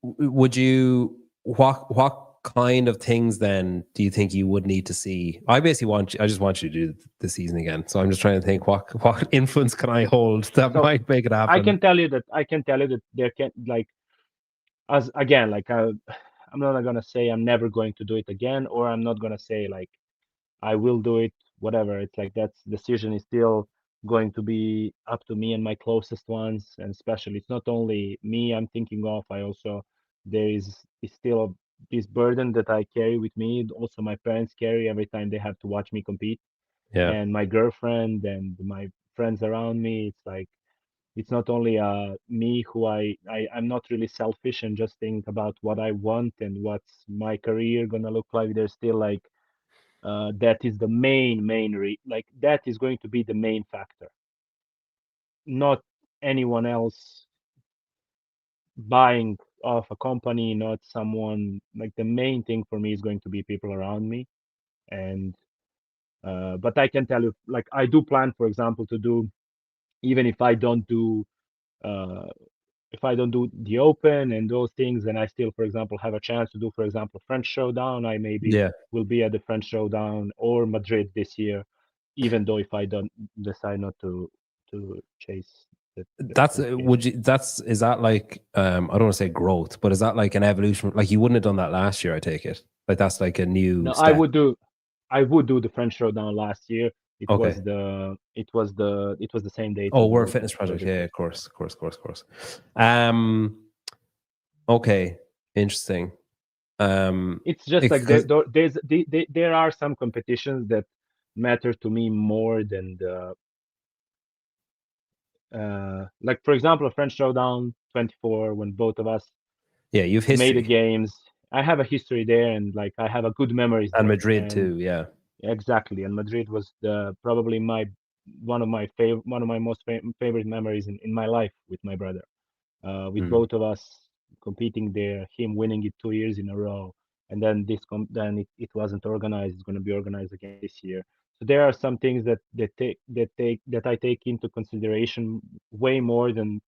Would you, what kind of things then do you think you would need to see? I just want you to do the season again. So I'm just trying to think what influence can I hold that might make it happen. I can tell you that there can, like, as again, like I'm not gonna say I'm never going to do it again, or I'm not gonna say like I will do it, whatever. It's like that decision is still going to be up to me and my closest ones, and especially it's not only me I'm thinking of. I also there is still this burden that I carry with me. Also, my parents carry every time they have to watch me compete, Yeah. and my girlfriend and my friends around me. It's like it's not only me who I'm not really selfish and just think about what I want and what's my career gonna look like. There's still like that is the like that is going to be the main factor, not anyone else buying off a company, not someone. Like the main thing for me is going to be people around me. And but I can tell you, like I do plan, for example, to do, even uh if I don't do the open and those things, and I still, for example, have a chance to do, for example, French Showdown, I maybe Yeah. will be at the French Showdown or Madrid this year, even though if I don't decide not to chase the That's qualification. is that like I don't want to say growth, but is that like an evolution? Like you wouldn't have done that last year, I take it. Like that's like a new No, step. I would do the French Showdown last year. Okay. It was the same date Oh, as the we're a World fitness Fitness project. Project. Yeah, of course, of course, of course, of course. Um, okay, interesting. It's just like Because there are some competitions that matter to me more than the like, for example, a French Showdown 24, when both of us yeah, you've made the history games. I have a history there, and like I have a good memories and there. Madrid And too. Yeah. exactly, and Madrid was the probably my one of my most favorite memories in my life with my brother. With Mm. both of us competing there, him winning it 2 years in a row, and then then it wasn't organized. It's going to be organized again this year. So there are some things that I take into consideration way more than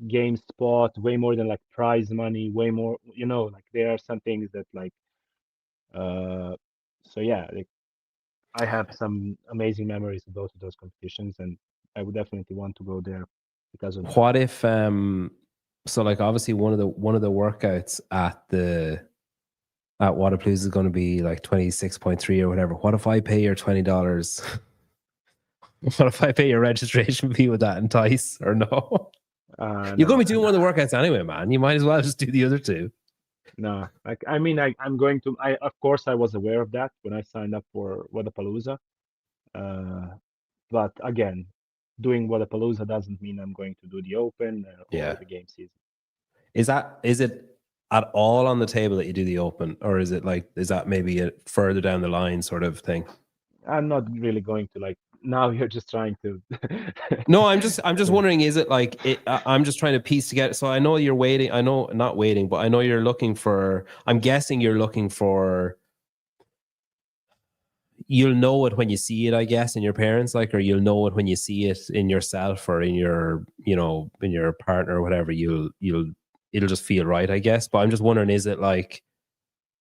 game spot, way more than like prize money, way more. Like there are some things that like. Uh, so yeah, like, I have some amazing memories of both of those competitions, and I would definitely want to go there because of that. What if so like obviously one of the workouts at Waterpalooza is going to be like 26.3 or whatever. What if I pay your $20? What if I pay your registration fee? Would that entice or no? You're going No, to be doing one of the workouts anyway, man. You might as well just do the other two. no. Like I mean, I'm going to. I Of course I was aware of that when I signed up for Wadapalooza. Uh, but again, doing Wadapalooza doesn't mean I'm going to do the Open or Yeah. the game season. Is it at all on the table that you do the open, or is that maybe a further down the line sort of thing? I'm not really going to like. Now you're just trying to. No, I'm just wondering. Is it like it? I'm just trying to piece together. So I know you're waiting. I know not waiting, but I know you're looking for. I'm guessing you're looking for. You'll know it when you see it, I guess, in your parents, like, or you'll know it when you see it in yourself or in your, in your partner or whatever. It'll just feel right, I guess. But I'm just wondering, is it like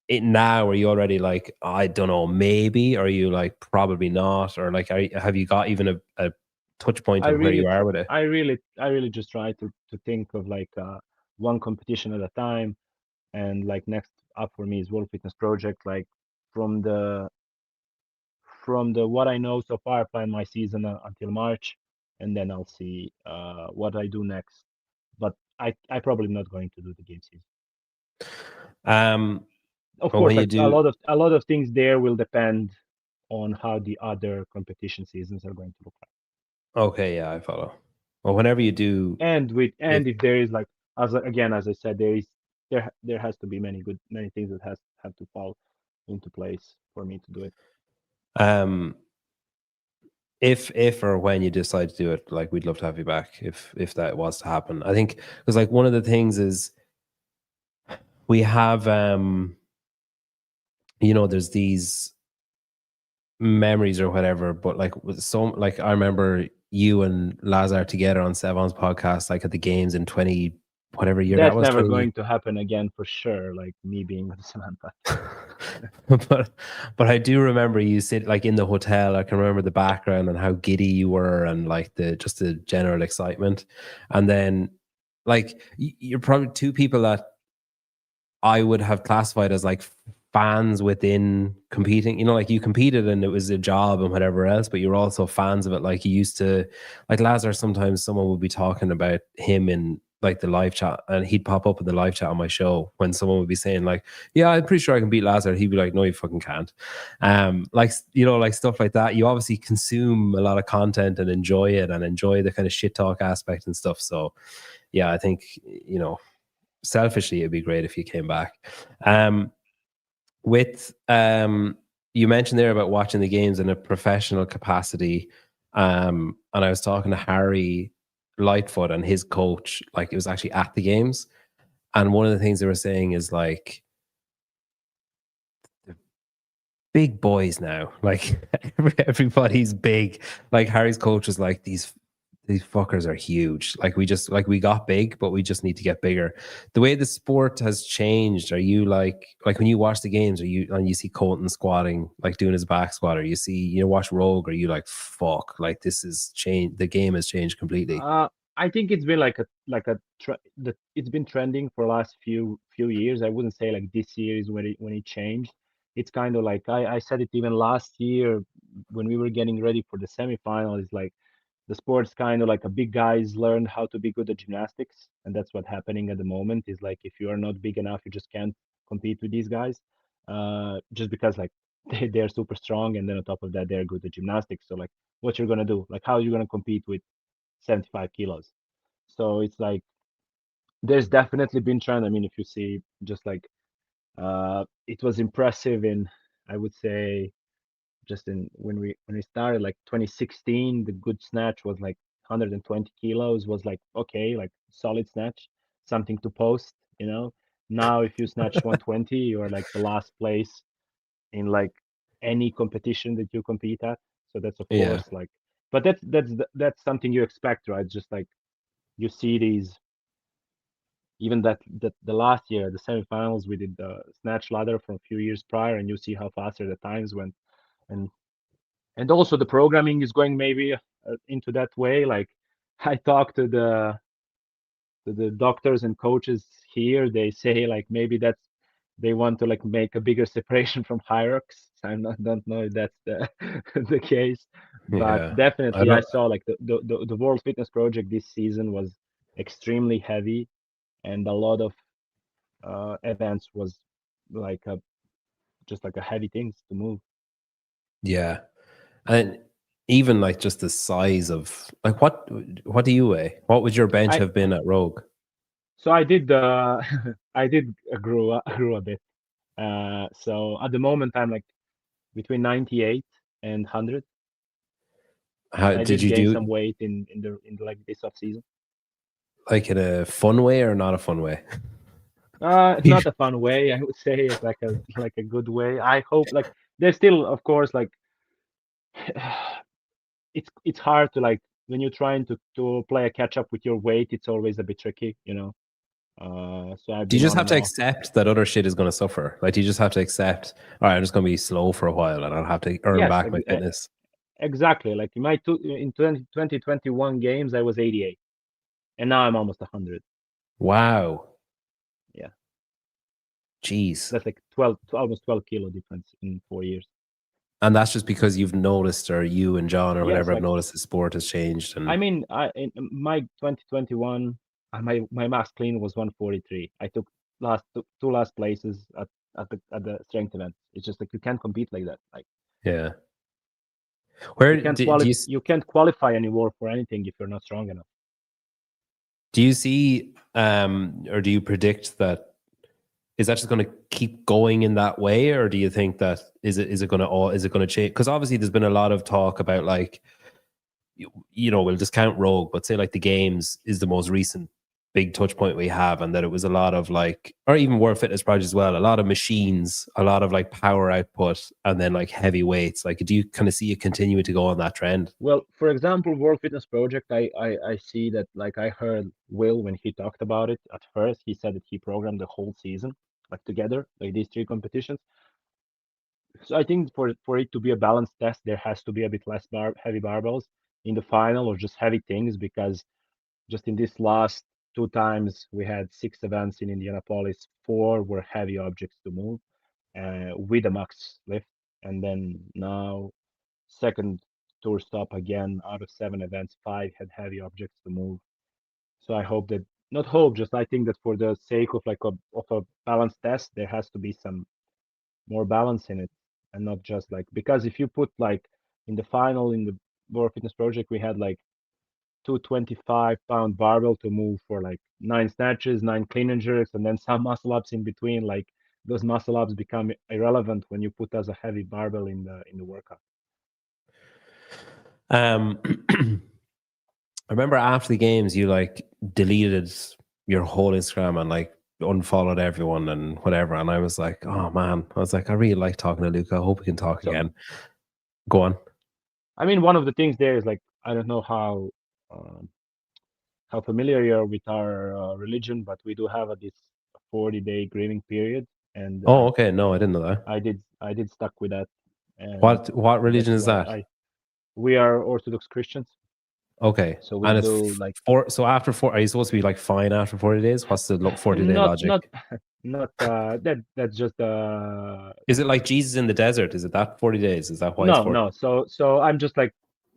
it now? Are you already like, I don't know, maybe? Or are you like probably not? Or like, have you got even a touch point I of where really, you are with it? I really just try to think of like one competition at a time, and like next up for me is World Fitness Project. Like from the what I know so far, I plan my season until March, and then I'll see what I do next. But I probably not going to do the game season. Um, Of but course, when you like do, a lot of things there will depend on how the other competition seasons are going to look like. okay, yeah, I follow. Well, whenever you do, if If there is like, as I said, there has to be many things that have to fall into place for me to do it. um if or when you decide to do it, like we'd love to have you back if that was to happen. I think because like one of the things is we have there's these memories or whatever, but like with so like I remember you and Lazar together on Sevon's podcast, like at the games in 20 whatever year that That's was, never 20. going to happen again for sure. Like me being with Samantha. but I do remember you sit like in the hotel. I can remember the background and how giddy you were and like the general excitement. And then like you're probably two people that I would have classified as like fans within competing. You know, like you competed and it was a job and whatever else, but you're also fans of it. Like you used to, like Lazar, sometimes someone would be talking about him in like the live chat, and he'd pop up in the live chat on my show when someone would be saying like, yeah, I'm pretty sure I can beat Lazar. He'd be like, no, you fucking can't. Like, you know, like stuff like that. You obviously consume a lot of content and enjoy it and enjoy the kind of shit talk aspect and stuff. So yeah, I think, you know, selfishly, it'd be great if you came back. With you mentioned there about watching the games in a professional capacity, and I was talking to Harry Lightfoot and his coach, like it was actually at the games, and one of the things they were saying is like the big boys now, like everybody's big. Like Harry's coach was like these fuckers are huge. Like we got big, but we just need to get bigger. The way the sport has changed, are you like when you watch the games, are you and you see Colton squatting, like doing his back squat, or you see, you know, watch Rogue, are you like, fuck, like this is changed, the game has changed completely? I think it's been it's been trending for the last few years. I wouldn't say like this year is when it changed. It's kind of like I said it even last year when we were getting ready for the semifinal. It's like the sport's kind of like a big guys learned how to be good at gymnastics, and that's what's happening at the moment. Is like if you are not big enough, you just can't compete with these guys, just because like they're super strong, and then on top of that, they're good at gymnastics. So like, what you're gonna do? Like, how are you gonna compete with 75 kilos? So it's like there's definitely been trend. I mean, if you see just like it was impressive in, I would say, just in when we started like 2016, the good snatch was like 120 kilos, was like okay, like solid snatch, something to post, you know. Now if you snatch 120, you're like the last place in like any competition that you compete at. So that's of Yeah. course like, but that's something you expect, right? Just like you see these, even that the last year the semifinals we did the snatch ladder from a few years prior, and you see how faster the times went. And also the programming is going maybe into that way. Like I talked to the doctors and coaches here, they say like maybe that's they want to like make a bigger separation from hierarchs. Don't know if that's the the case, but Yeah, I definitely I don't. saw like the World Fitness Project this season was extremely heavy, and a lot of events was like a just like a heavy things to move. Yeah, and even like just the size of like what do you weigh? What would your bench I have been at Rogue? so I did I did grew a bit. So at the moment I'm like between 98 and 100, How but I did did you gain do, some weight in the, like this off season. like in a fun way or not a fun way? Not a fun way, I would say. It's like a good way. I hope like there's still, of course, like it's hard to like when you're trying to play a catch up with your weight. It's always a bit tricky, you know. So I've Do you been just on have and to off. accept that other shit is going to suffer? Like, do you just have to accept, all right, I'm just going to be slow for a while and I'll have to earn Yes, back my fitness? exactly. Like in my 2021 games, I was 88, and now I'm almost 100. Wow. Yeah, Jeez. that's like 12, almost 12 kilo difference in 4 years. And that's just because you've noticed, or you and John or Yes, whatever have like noticed the sport has changed. I And mean, I in my 2021, my max clean was 143. I took two last places at the strength event. It's just like you can't compete like that. Like yeah. you Where can't do you you can't qualify anymore for anything if you're not strong enough. do you see or do you predict that is that just going to keep going in that way, or do you think that is it going to all is it going to change? Because obviously there's been a lot of talk about like you know, we'll discount Rogue, but say like the games is the most recent big touch point we have, and that it was a lot of like, or even World Fitness Project as well, a lot of machines, a lot of like power output, and then like heavy weights. Like, do you kind of see it continuing to go on that trend? Well, for example, World Fitness Project, I see that like I heard Will when he talked about it at first, he said that he programmed the whole season like together, like these three competitions. So I think for it to be a balanced test, there has to be a bit less heavy barbells in the final or just heavy things, because just in this last 2 times we had 6 events in Indianapolis. 4 were heavy objects to move with a max lift, and then now second tour stop again. Out of 7 events, 5 had heavy objects to move. So I hope that, not hope, just I think that for the sake of a balanced test, there has to be some more balance in it, and not just like, because if you put like in the final in the World Fitness Project, we had like 225-pound barbell to move for like 9 snatches, 9 clean and jerks, and then some muscle ups in between. Like those muscle ups become irrelevant when you put as a heavy barbell in the workout. I remember after the games, you like deleted your whole Instagram and like unfollowed everyone and whatever. And I was like, oh man, I was like, I really like talking to Luka. I hope we can talk again. Go on. I mean, one of the things there is like, I don't know how familiar you are with our religion, but we do have this 40-day grieving period. And oh, okay. No, I didn't know that. I did stuck with that. And what religion is that? We are Orthodox Christians. Okay. So we do like so after 4, are you supposed to be like fine after 40 days? What's the 40-day logic? Not that's just Is it like Jesus in the desert? Is it that 40 days? Is that why it's 40? No. So I'm just like,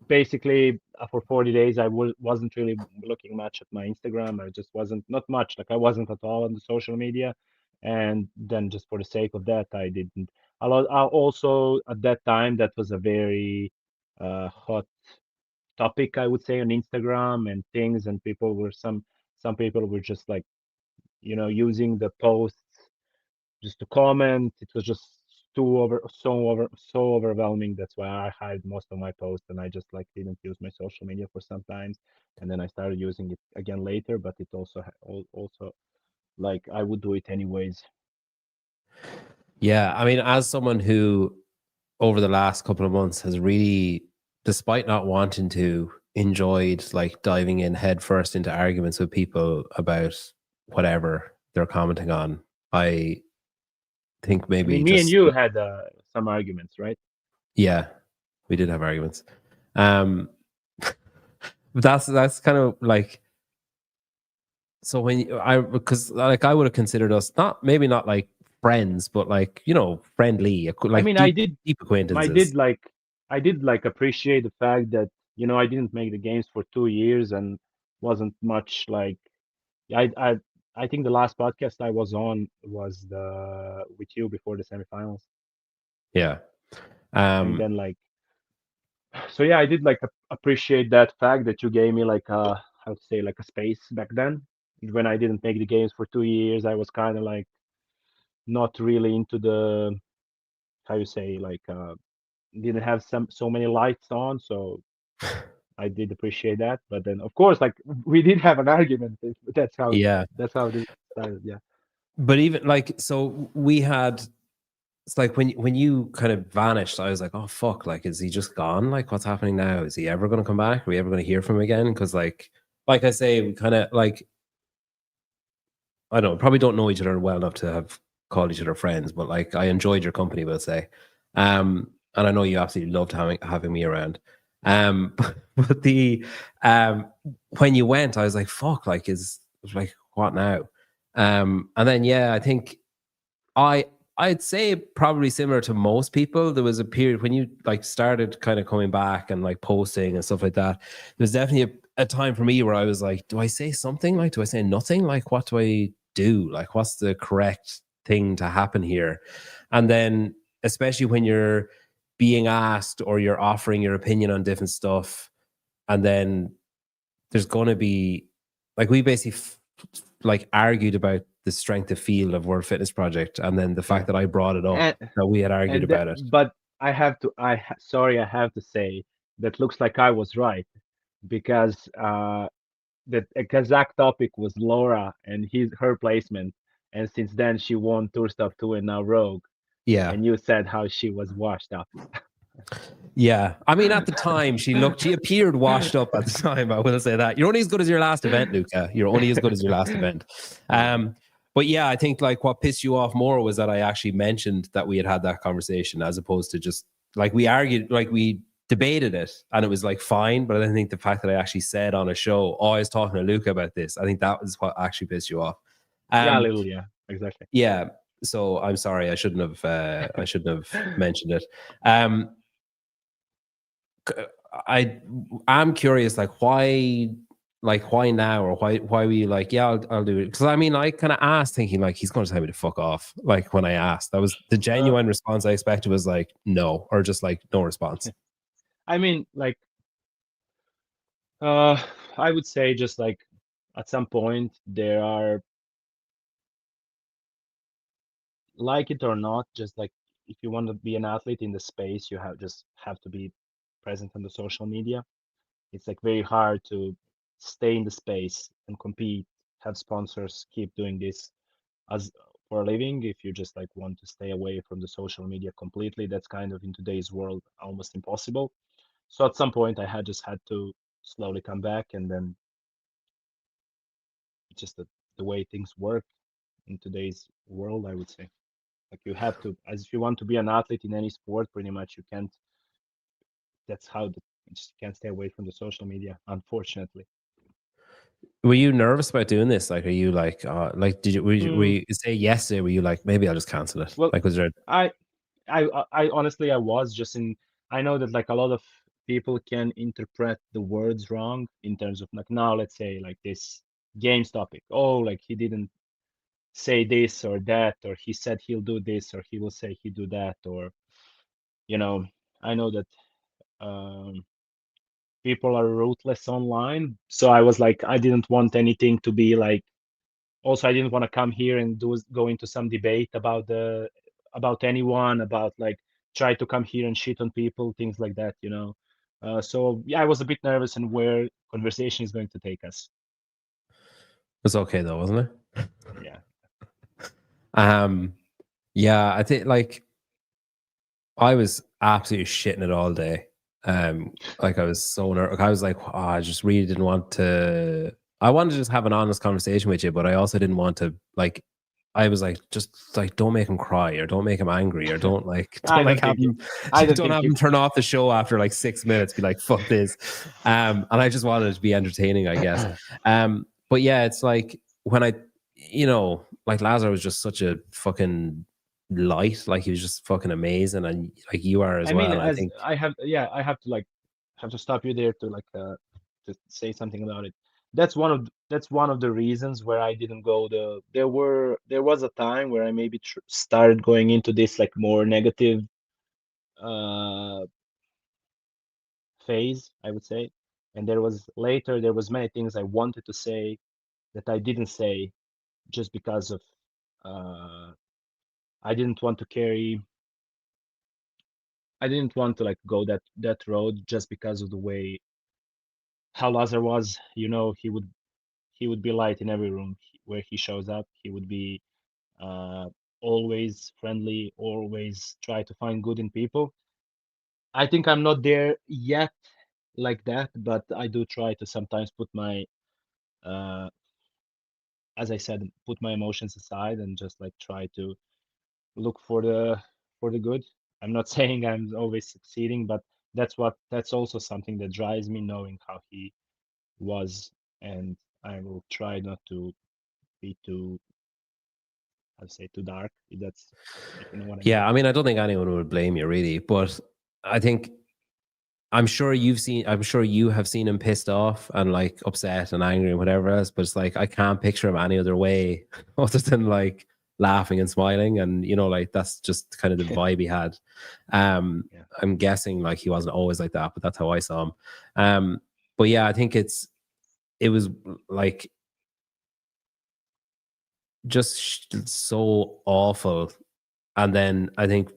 basically for 40 days I wasn't really looking much at my Instagram. I just wasn't, not much, like I wasn't at all on the social media. And then just for the sake of that, I didn't. Also at that time, that was a very hot topic, I would say, on Instagram and things, and people were some people were just like, using the posts just to comment. It was just so overwhelming. That's why I hide most of my posts, and I just like didn't use my social media for some time, and then I started using it again later. But it also like I would do it anyways. Yeah, I mean, as someone who over the last couple of months has really, despite not wanting to, enjoyed like diving in head first into arguments with people about whatever they're commenting on. I think maybe me and you had some arguments, right? Yeah, we did have arguments. That's kind of like, so because like I would have considered us maybe not like friends, but like, friendly. Like, I mean, deep acquaintances. I did like appreciate the fact that, I didn't make the games for 2 years and wasn't much like, I think the last podcast I was on was with you before the semifinals. Yeah. And then like, so yeah, I did like appreciate that fact that you gave me like how to say, like a space back then. When I didn't make the games for 2 years, I was kind of like not really into the, how you say, like didn't have so many lights on, so I did appreciate that. But then of course, like, we did have an argument. That's how it started. Yeah. But even like, so we had, it's like when you kind of vanished, I was like, oh fuck, like, is he just gone? Like, what's happening now? Is he ever going to come back? Are we ever going to hear from him again? Because like I say, we kind of like, I don't know, probably don't know each other well enough to have called each other friends, but like I enjoyed your company, we'll say. And I know you absolutely loved having me around. But the when you went, I was like, fuck, like, what now? And then yeah, I think I'd say probably similar to most people. There was a period when you like started kind of coming back and like posting and stuff like that. There was definitely a time for me where I was like, do I say something? Like, do I say nothing? Like, what do I do? Like, what's the correct thing to happen here? And then, especially when you're being asked or you're offering your opinion on different stuff, and then there's going to be, like, we basically like argued about the strength of field of World Fitness Project, and then the fact that I brought it up, that we had argued about it. But I have to say that looks like I was right, because the exact topic was Laura and her placement, and since then she won Tour Stop 2 and now Rogue. Yeah. And you said how she was washed up. Yeah. I mean, at the time, she appeared washed up at the time. I will say that. You're only as good as your last event, Luka. You're only as good as your last event. But yeah, I think like what pissed you off more was that I actually mentioned that we had that conversation, as opposed to just like we argued, like we debated it, and it was like fine. But I think the fact that I actually said on a show, "Oh, I was talking to Luka about this," I think that was what actually pissed you off. Yeah, a little. Yeah, exactly. Yeah. So I'm sorry, I shouldn't have mentioned it. I'm curious, like why now, or why were you like, yeah, I'll do it? Because I mean, I kind of asked thinking like he's going to tell me to fuck off. Like when I asked, that was the genuine response I expected, was like no, or just like no response. I mean, like, I would say just like at some point there are, like it or not, just like if you want to be an athlete in the space, you have to be present on the social media. It's like very hard to stay in the space and compete, have sponsors, keep doing this as for a living. If you just like want to stay away from the social media completely, that's kind of in today's world almost impossible. So at some point I had to slowly come back, and then it's just the way things work in today's world, I would say. Like you have to, as if you want to be an athlete in any sport, pretty much you can't. That's how you just can't stay away from the social media, unfortunately. Were you nervous about doing this? Like, are you like, were you say yesterday? Were you like, maybe I'll just cancel it? Well, Like, was there? I honestly, I was just in. I know that like a lot of people can interpret the words wrong in terms of like, now let's say like this games topic. Oh, like he didn't say this or that, or he said he'll do this, or he will say he'll do that, or you know, I know that people are ruthless online. So I was like, I didn't want anything to be like. Also, I didn't want to come here and go into some debate about anyone, about like try to come here and shit on people, things like that, you know. So yeah, I was a bit nervous and where conversation is going to take us. It's okay though, wasn't it? Yeah. Yeah, I think like I was absolutely shitting it all day. Like I was so nervous. I was like, oh, I just really didn't want to. I wanted to just have an honest conversation with you, but I also didn't want to like. I was like, just like, don't make him cry, or don't make him angry, or don't like, have him turn off the show after like 6 minutes. Be like, fuck this. And I just wanted it to be entertaining, I guess. But yeah, it's like when like Lazar was just such a fucking light. Like he was just fucking amazing, and like you are as well. I mean, I think I have to stop you there to like to say something about it. That's one of the reasons where I didn't go there was a time where I maybe started going into this like more negative phase, I would say. And there was many things I wanted to say that I didn't say just because of I didn't want to like go that road just because of the way how Lazar was. You know, he would be light in every room where he shows up. He would be uh, always friendly, always try to find good in people. I think I'm not there yet like that, but I do try to sometimes put my, uh, as I said, put my emotions aside and just like try to look for the good. I'm not saying I'm always succeeding, but that's also something that drives me, knowing how he was, and I will try not to be too, I'd say, too dark. If that's, if you know what I mean. yeah, I mean, I don't think anyone would blame you really, but I think I'm sure you have seen him pissed off and like upset and angry and whatever else, but it's like I can't picture him any other way other than like laughing and smiling, and like that's just kind of the vibe he had. Yeah. I'm guessing like he wasn't always like that, but that's how I saw him. But yeah, I think it was like just so awful. And then I think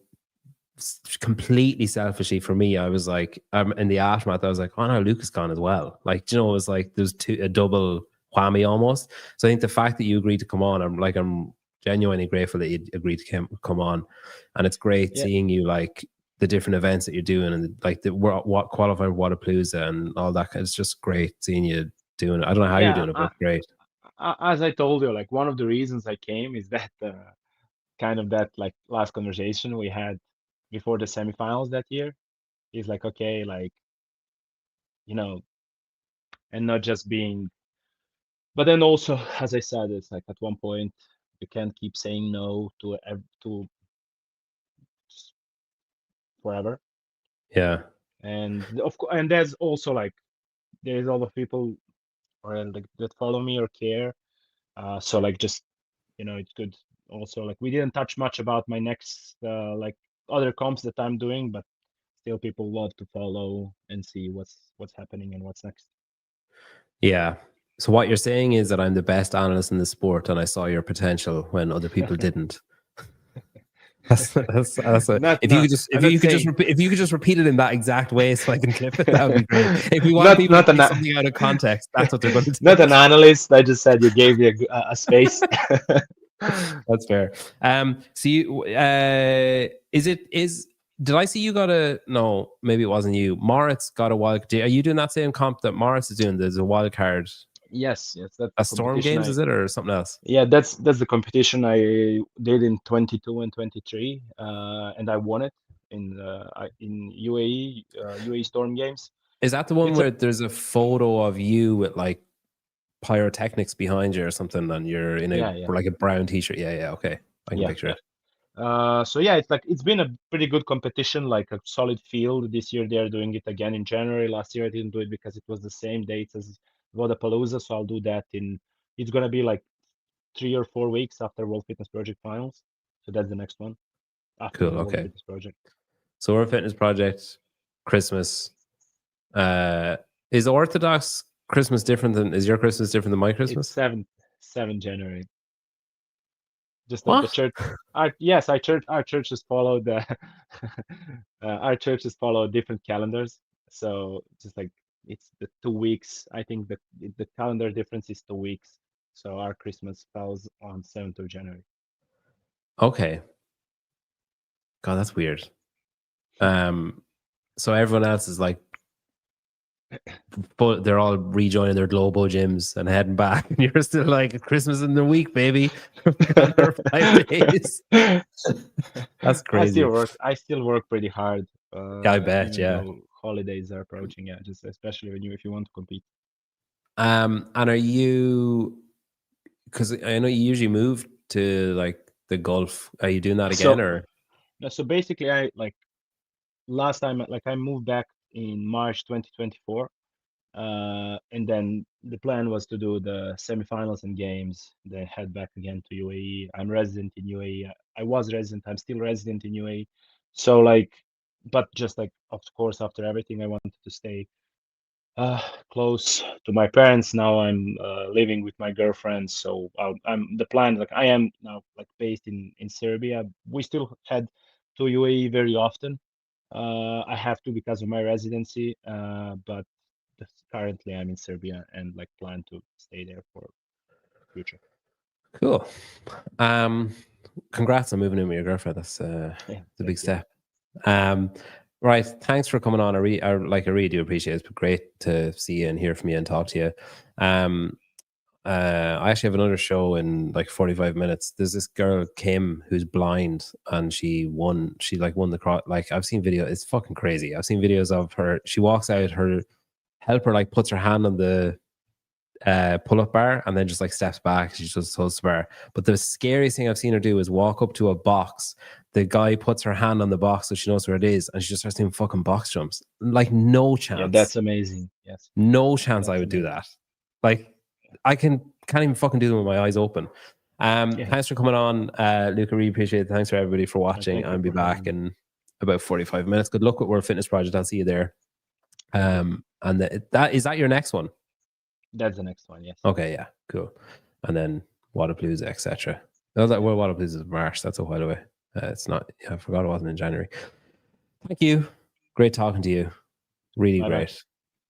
completely selfishly for me, I was like, in the aftermath, I was like, oh no, Luka's gone as well. Like, it was like there's a double whammy almost. So I think the fact that you agreed to come on, I'm genuinely grateful that you agreed to come on, and it's great seeing you like the different events that you're doing, and like what qualifying Wodapalooza and all that. It's just great seeing you doing it. I don't know how you're doing it, but it's great. As I told you, like one of the reasons I came is that kind of that like last conversation we had before the semifinals that year. he's like, okay, like, you know, and not just being. But then also, as I said, it's like at one point you can't keep saying no to forever. Yeah. And of course, and there's also like there's a lot of people or like that follow me or care. So like just it's good. Also, like we didn't touch much about my next like other comps that I'm doing, but still people love to follow and see what's happening and what's next. Yeah. So what you're saying is that I'm the best analyst in the sport, and I saw your potential when other people didn't. That's a, Not, if you no, could just I'm not saying if you could just repeat it in that exact way so I can clip it, that would be great. If we want not people not to an take something out of context, that's what they're going to do. not an analyst. I just said you gave me a space. That's fair. So you, did I see you got a, no, maybe it wasn't you. Moritz got a wild, are you doing that same comp that Moritz is doing? There's a wild card. Yes, that's the A Storm competition. Games, is it, or something else? Yeah, that's the competition I did in 22 and 23, and I won it in UAE UAE Storm Games. Is that the one It's where there's a photo of you with like pyrotechnics behind you or something, and you're in like a brown t-shirt? Yeah, okay. I can picture it. So yeah, it's been a pretty good competition, like a solid field. This year they are doing it again in January. Last year I didn't do it because it was the same dates as Vodapalooza, so I'll do that it's gonna be like 3 or 4 weeks after World Fitness Project finals. So that's the next one after Cool, the World okay. Fitness Project. So World Fitness Project, Christmas. Is Orthodox Christmas different than, is your Christmas different than my Christmas? It's 7 January. Just like What? the church. Our churches follow the our churches follow different calendars. So just like it's the 2 weeks. I think the calendar difference is 2 weeks. So our Christmas falls on 7th of January. Okay. God, that's weird. So everyone else is like, but they're all rejoining their global gyms and heading back, and you're still like, Christmas in the week, baby. Another 5 days. That's crazy. I still work pretty hard. Yeah, I bet. Even Yeah. though holidays are approaching. Yeah, just especially if you want to compete. And are you? Because I know you usually move to like the Gulf. Are you doing that again, or? No, so basically, I like last time, like I moved back in March 2024, and then the plan was to do the semifinals and games, then head back again to UAE. I'm resident in UAE. I was resident. I'm still resident in UAE. So like, but just like, of course, after everything, I wanted to stay close to my parents. Now I'm living with my girlfriend, so I'm the plan. Like I am now like based in Serbia. We still head to UAE very often. I have to because of my residency, but currently I'm in Serbia and like plan to stay there for future. Cool. Congrats on moving in with your girlfriend. That's a big step. Right. Thanks for coming on. I really do appreciate it. It's been great to see you and hear from you and talk to you. I actually have another show in like 45 minutes. There's this girl, Kim, who's blind, and she won the cross. Like, I've seen videos. It's fucking crazy. I've seen videos of her. She walks out, her helper like puts her hand on the pull-up bar and then just like steps back. She just holds the bar. But the scariest thing I've seen her do is walk up to a box. The guy puts her hand on the box so she knows where it is, and she just starts doing fucking box jumps. Like, no chance. Yeah, that's amazing. Yes. No chance I would do that. Like, I can't even fucking do them with my eyes open. Thanks for coming on, Luka. Really appreciate it. Thanks for everybody for watching. I'll be back in about 45 minutes. Good luck with World Fitness Project. I'll see you there. And is that your next one? That's the next one. Yes. Okay. Yeah. Cool. And then Wadapalooza, etc. No, Wadapalooza is March. That's a while away. It's not. I forgot it wasn't in January. Thank you. Great talking to you. Really great.